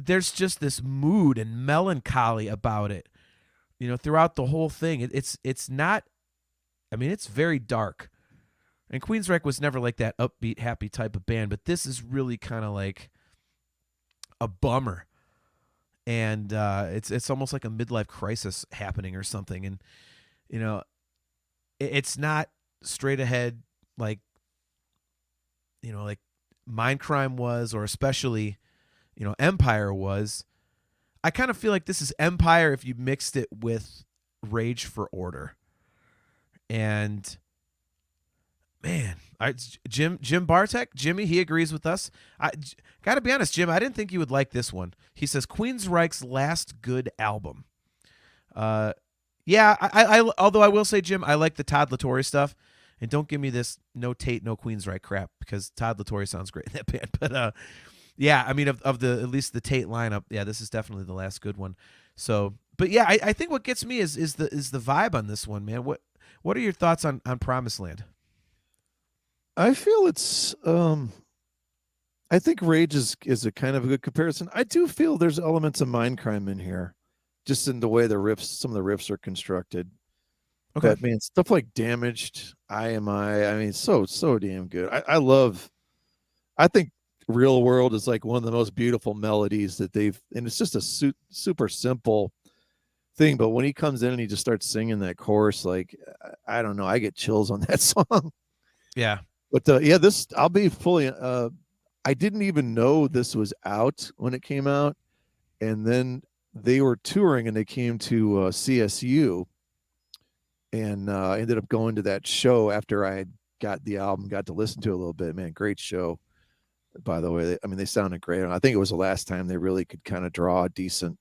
S2: there's just this mood and melancholy about it. Throughout the whole thing, it's not. I mean, it's very dark. And Queensryche was never like that upbeat, happy type of band, but this is really kind of like a bummer, and it's almost like a midlife crisis happening or something. And it's not straight ahead like like Mindcrime was, or especially Empire was. I kind of feel like this is Empire if you mixed it with Rage for Order. And man, Jim Bartek, Jimmy, he agrees with us. I got to be honest, Jim, I didn't think you would like this one. He says Queensryche's last good album. Yeah, I although I will say, Jim, I like the Todd La Torre stuff. And don't give me this no Tate, no Queensryche crap, because Todd La Torre sounds great in that band. But yeah, I mean, of the at least the Tate lineup, yeah, this is definitely the last good one. So, but yeah, I think what gets me is the vibe on this one, man. What are your thoughts on Promised Land?
S3: I feel it's I think Rage is a kind of a good comparison. I do feel there's elements of Mindcrime in here, just in the way some of the riffs are constructed. Okay. But man, stuff like Damaged, IMI, I mean, so damn good. I think Real World is like one of the most beautiful melodies that and it's just a super simple thing. But when he comes in and he just starts singing that chorus, like, I don't know, I get chills on that song.
S2: Yeah.
S3: But yeah, I'll be fully, I didn't even know this was out when it came out. And then they were touring and they came to CSU, and ended up going to that show after I got the album, got to listen to it a little bit. Man, great show, by the way. They sounded great. I think it was the last time they really could kind of draw a decent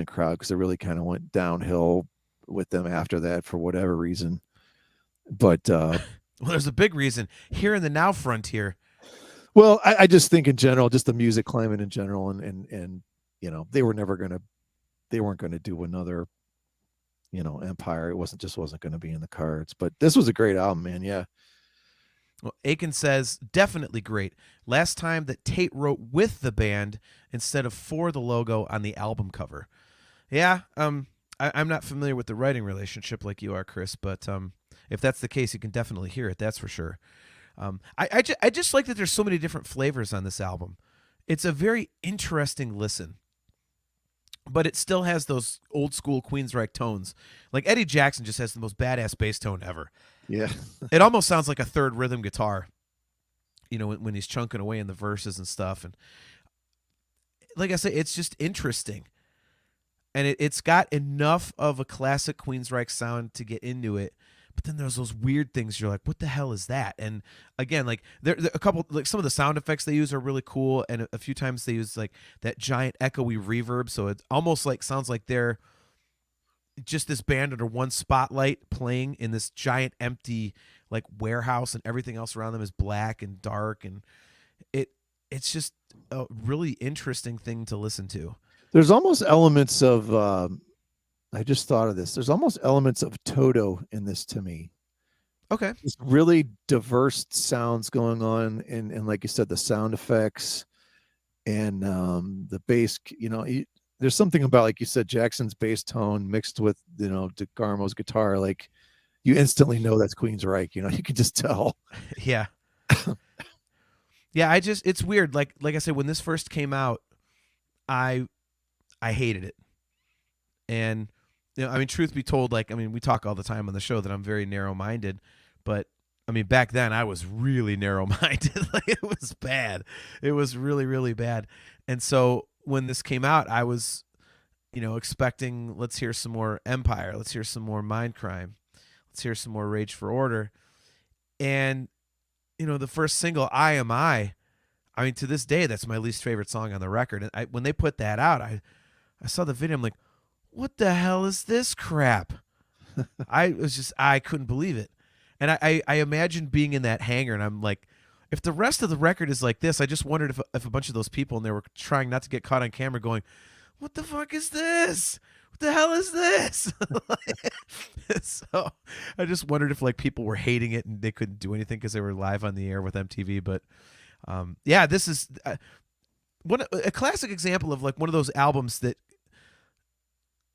S3: crowd, because it really kind of went downhill with them after that for whatever reason. But well,
S2: there's a big reason here in the now frontier.
S3: Well, I just think in general, just the music climate in general, and they weren't going to do another Empire. It wasn't going to be in the cards. But this was a great album, man. Yeah.
S2: Well, Aiken says definitely great. Last time that Tate wrote with the band instead of for the logo on the album cover. Yeah, I'm not familiar with the writing relationship like you are, Chris, but if that's the case, you can definitely hear it. That's for sure. I just like that there's so many different flavors on this album. It's a very interesting listen, but it still has those old school Queensryche tones. Like Eddie Jackson just has the most badass bass tone ever.
S3: Yeah.
S2: It almost sounds like a third rhythm guitar, when he's chunking away in the verses and stuff. And like I say, it's just interesting. And it's got enough of a classic Queensryche sound to get into it. But then there's those weird things. You're like, what the hell is that? And again, like there a couple, like some of the sound effects they use are really cool. And a few times they use like that giant echoey reverb. So it almost like sounds like they're just this band under one spotlight playing in this giant empty like warehouse, and everything else around them is black and dark. And it's just a really interesting thing to listen to.
S3: There's almost elements of, I just thought of this. There's almost elements of Toto in this to me.
S2: Okay.
S3: Just really diverse sounds going on. And like you said, the sound effects and the bass, there's something about, like you said, Jackson's bass tone mixed with, DeGarmo's guitar. Like you instantly know that's Queensryche, you can just tell.
S2: Yeah. Yeah. It's weird. Like I said, when this first came out, I hated it. And, truth be told, we talk all the time on the show that I'm very narrow-minded, but back then I was really narrow-minded. Like it was bad. It was really, really bad. And so when this came out, I was, expecting, let's hear some more Empire. Let's hear some more Mindcrime. Let's hear some more Rage for Order. And, the first single, I Am I, to this day, that's my least favorite song on the record. And when they put that out, I saw the video. I'm like, what the hell is this crap? I couldn't believe it. And I imagine being in that hangar, and I'm like if the rest of the record is like this, I just wondered if a bunch of those people and they were trying not to get caught on camera going, what the fuck is this? What the hell is this? So I just wondered if like people were hating it and they couldn't do anything because they were live on the air with MTV. But yeah, this is a classic example of like one of those albums that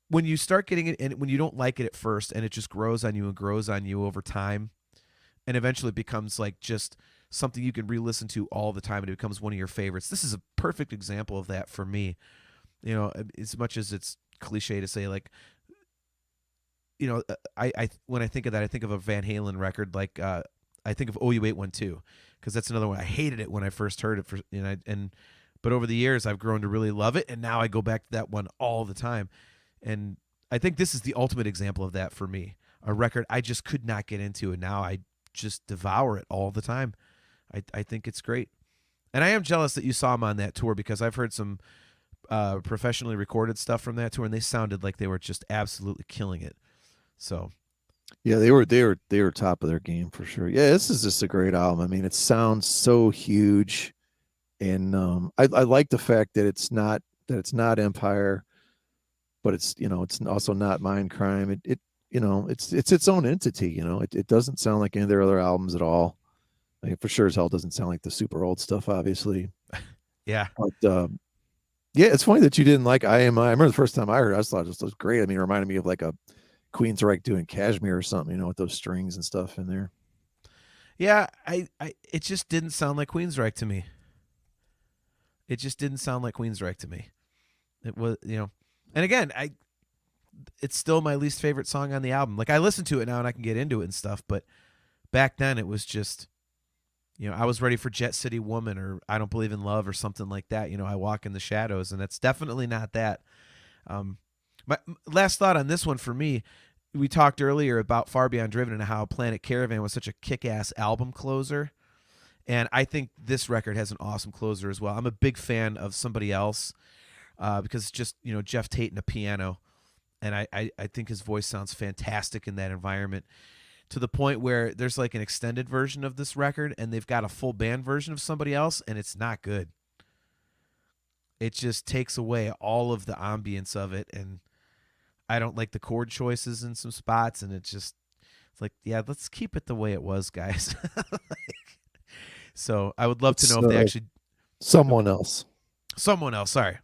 S2: when you start getting it and when you don't like it at first and it just grows on you and grows on you over time and eventually it becomes like just something you can re-listen to all the time and it becomes one of your favorites. This is a perfect example of that for me. You know, as much as it's cliche to say, like, you know, I when I think of that, I think of a Van Halen record. Like, I think of OU812 because that's another one. I hated it when I first heard it, but over the years I've grown to really love it, and now I go back to that one all the time. And I think this is the ultimate example of that for me. A record I just could not get into, and now I just devour it all the time. I think it's great, and I am jealous that you saw him on that tour because I've heard some professionally recorded stuff from that tour, and they sounded like they were just absolutely killing it. So,
S3: yeah, they were top of their game for sure. Yeah, this is just a great album. I mean, it sounds so huge, and I like the fact that it's not Empire, but it's it's also not Mindcrime. It it's its own entity. It doesn't sound like any of their other albums at all. I mean, for sure as hell doesn't sound like the super old stuff, obviously.
S2: yeah.
S3: But yeah, it's funny that you didn't like IMI. I remember the first time I heard it, I thought it was great. I mean, it reminded me of like a Queensryche doing Kashmir or something, with those strings and stuff in there.
S2: Yeah, it just didn't sound like Queensryche to me. It just didn't sound like Queensryche to me. It was, and again, it's still my least favorite song on the album. Like I listen to it now and I can get into it and stuff, but back then it was just, I was ready for Jet City Woman or I Don't Believe in Love or something like that. I Walk in the Shadows, and it's definitely not that. My last thought on this one for me, we talked earlier about Far Beyond Driven and how Planet Caravan was such a kick-ass album closer. And I think this record has an awesome closer as well. I'm a big fan of Somebody Else because it's just, Jeff Tate and a piano. And I think his voice sounds fantastic in that environment, to the point where there's like an extended version of this record and they've got a full band version of Somebody Else, and it's not good. It just takes away all of the ambience of it, and I don't like the chord choices in some spots, and it's like, yeah, let's keep it the way it was, guys. So I would love to know if they actually...
S3: Someone else.
S2: Sorry.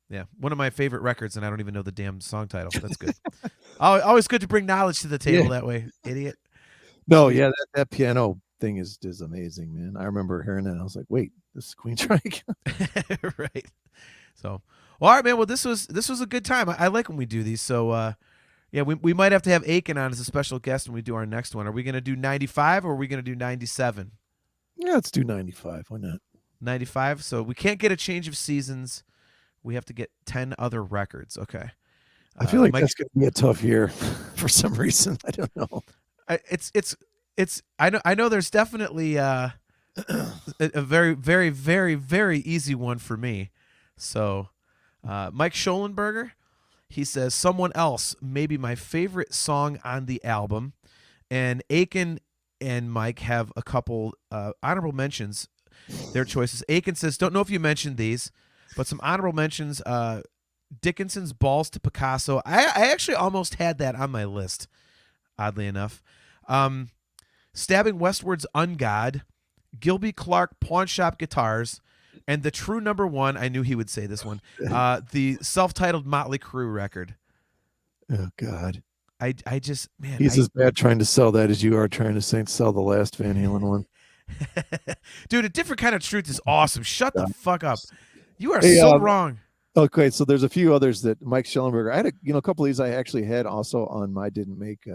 S2: Yeah, one of my favorite records, and I don't even know the damn song title. That's good. Always good to bring knowledge to the table that way, idiot.
S3: No, yeah, that piano thing is amazing, man. I remember hearing that, and I was like, wait, this is Queensryche?
S2: Right. So, well, all right, man. Well, this was a good time. I like when we do these. So, yeah, we might have to have Aiken on as a special guest when we do our next one. Are we going to do 95 or are we going to do 97?
S3: Yeah, let's do 95. Why not?
S2: 95. So we can't get a change of seasons. We have to get 10 other records. Okay.
S3: I feel like that's going to be a tough year for some reason. I don't know.
S2: I know there's definitely a very, very, very, very easy one for me. So Mike Schollenberger, he says, Someone Else may be my favorite song on the album. And Aiken and Mike have a couple honorable mentions, their choices. Aiken says, don't know if you mentioned these, but some honorable mentions. Dickinson's Balls to Picasso. I actually almost had that on my list, oddly enough. Stabbing Westward's Ungod, Gilby Clarke Pawn Shop Guitars, and the true number one, I knew he would say this one, the self-titled Motley Crue record.
S3: Oh, God.
S2: I just, man.
S3: He's as bad trying to sell that as you are trying to sell the last Van Halen one.
S2: Dude, A Different Kind of Truth is awesome. Shut the fuck up. You are so wrong.
S3: Okay, so there's a few others that Mike Schellenberger. I had a couple of these I actually had also on my didn't make.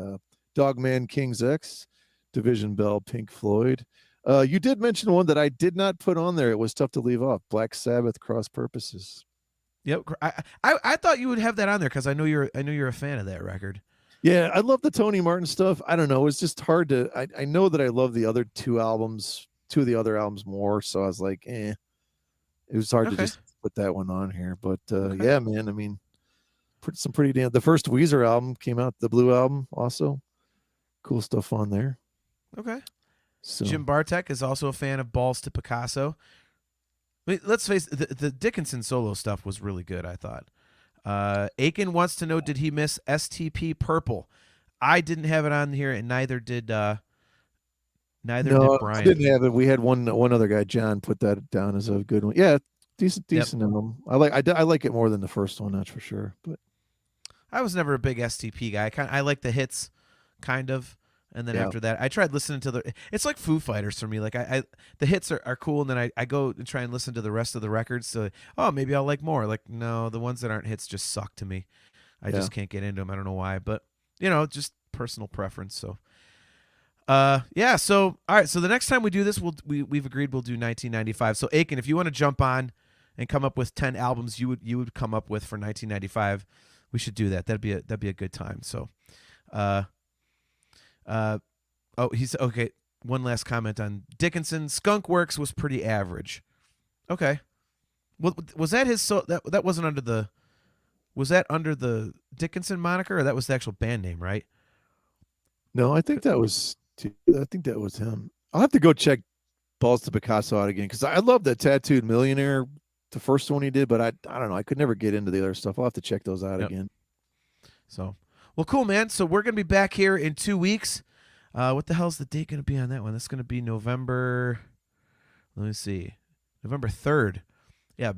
S3: Dogman King's X, Division Bell, Pink Floyd. You did mention one that I did not put on there. It was tough to leave off. Black Sabbath, Cross Purposes.
S2: Yep, I thought you would have that on there because I know you're a fan of that record.
S3: Yeah, I love the Tony Martin stuff. I don't know. It's just hard to. I know that I love the other two of the other albums more. So I was like, It was hard to just put that one on here. But yeah, man. I mean, some pretty damn. The first Weezer album came out, the Blue album, also cool stuff on there.
S2: Okay.
S3: So
S2: Jim Bartek is also a fan of Balls to Picasso. I mean, let's face it, the Dickinson solo stuff was really good, I thought. Aiken wants to know, did he miss STP Purple? I didn't have it on here, and neither did
S3: no,
S2: Brian.
S3: I didn't have it. We had one other guy, John, put that down as a good one. Yeah, decent album. I like it more than the first one, that's for sure. But
S2: I was never a big STP guy. I like the hits, kind of. And then after that, I tried listening to it's like Foo Fighters for me. Like the hits are cool, and then I go and try and listen to the rest of the records. So, maybe I'll like more. Like, no, the ones that aren't hits just suck to me. I just can't get into them. I don't know why, but just personal preference. So, So, all right. So the next time we do this, we've agreed we'll do 1995. So, Aiken, if you want to jump on and come up with 10 albums you would come up with for 1995, we should do that. That'd be a good time. So, he's okay. One last comment on Dickinson. Skunk Works was pretty average. Okay. Well, was that his? So that wasn't under the. Was that under the Dickinson moniker, or that was the actual band name, right?
S3: No, I think that was him. I'll have to go check Balls to Picasso out again because I love that Tattooed Millionaire, the first one he did, but I don't know. I could never get into the other stuff. I'll have to check those out again.
S2: So, well, cool, man. So we're gonna be back here in 2 weeks. What the hell's the date gonna be on that one? That's gonna be November. Let me see, November 3rd. Yeah,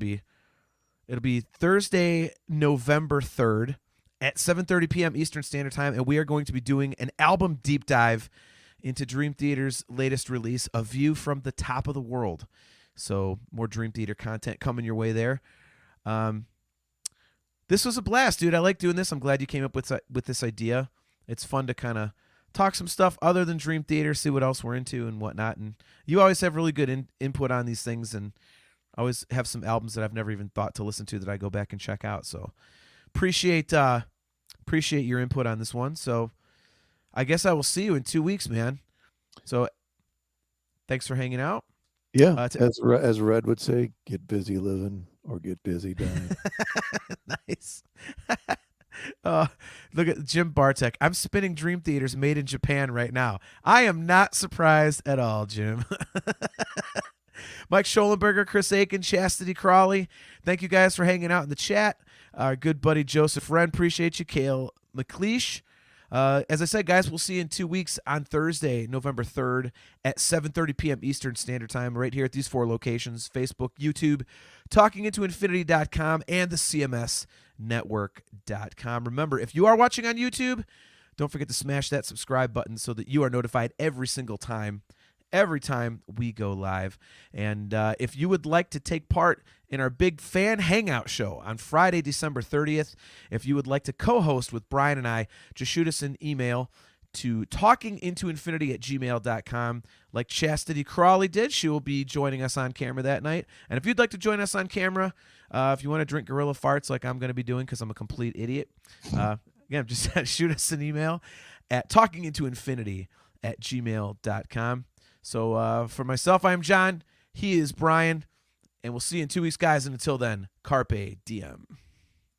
S2: it'll be Thursday, November 3rd at 7:30 p.m. Eastern Standard Time, and we are going to be doing an album deep dive into Dream Theater's latest release, A View from the Top of the World. So more Dream Theater content coming your way there. This was a blast, dude. I like doing this. I'm glad you came up with this idea. It's fun to kind of talk some stuff other than Dream Theater, see what else we're into and whatnot. And you always have really good input on these things, and I always have some albums that I've never even thought to listen to that I go back and check out. So appreciate your input on this one. So I guess I will see you in 2 weeks, man. So thanks for hanging out.
S3: Yeah, as Red would say, get busy living or get busy dying.
S2: Nice. Look at Jim Bartek. I'm spinning Dream Theaters made in Japan right now. I am not surprised at all, Jim. Mike Schollenberger, Chris Aiken, Chastity Crawley. Thank you guys for hanging out in the chat. Our good buddy Joseph Wren, appreciate you. Cale McLeish. As I said, guys, we'll see you in 2 weeks on Thursday, November 3rd at 7:30 p.m. Eastern Standard Time right here at these 4 locations, Facebook, YouTube, talkingintoinfinity.com, and the CMSnetwork.com. Remember, if you are watching on YouTube, don't forget to smash that subscribe button so that you are notified every time we go live. And if you would like to take part in our big fan hangout show on Friday, December 30th, if you would like to co-host with Brian and I, just shoot us an email to talkingintoinfinity@gmail.com. Like Chastity Crawley did, she will be joining us on camera that night. And if you'd like to join us on camera, if you want to drink Gorilla Farts like I'm going to be doing because I'm a complete idiot, again, just shoot us an email at talkingintoinfinity@gmail.com. So for myself, I'm John. He is Brian. And we'll see you in 2 weeks, guys. And until then, Carpe Diem.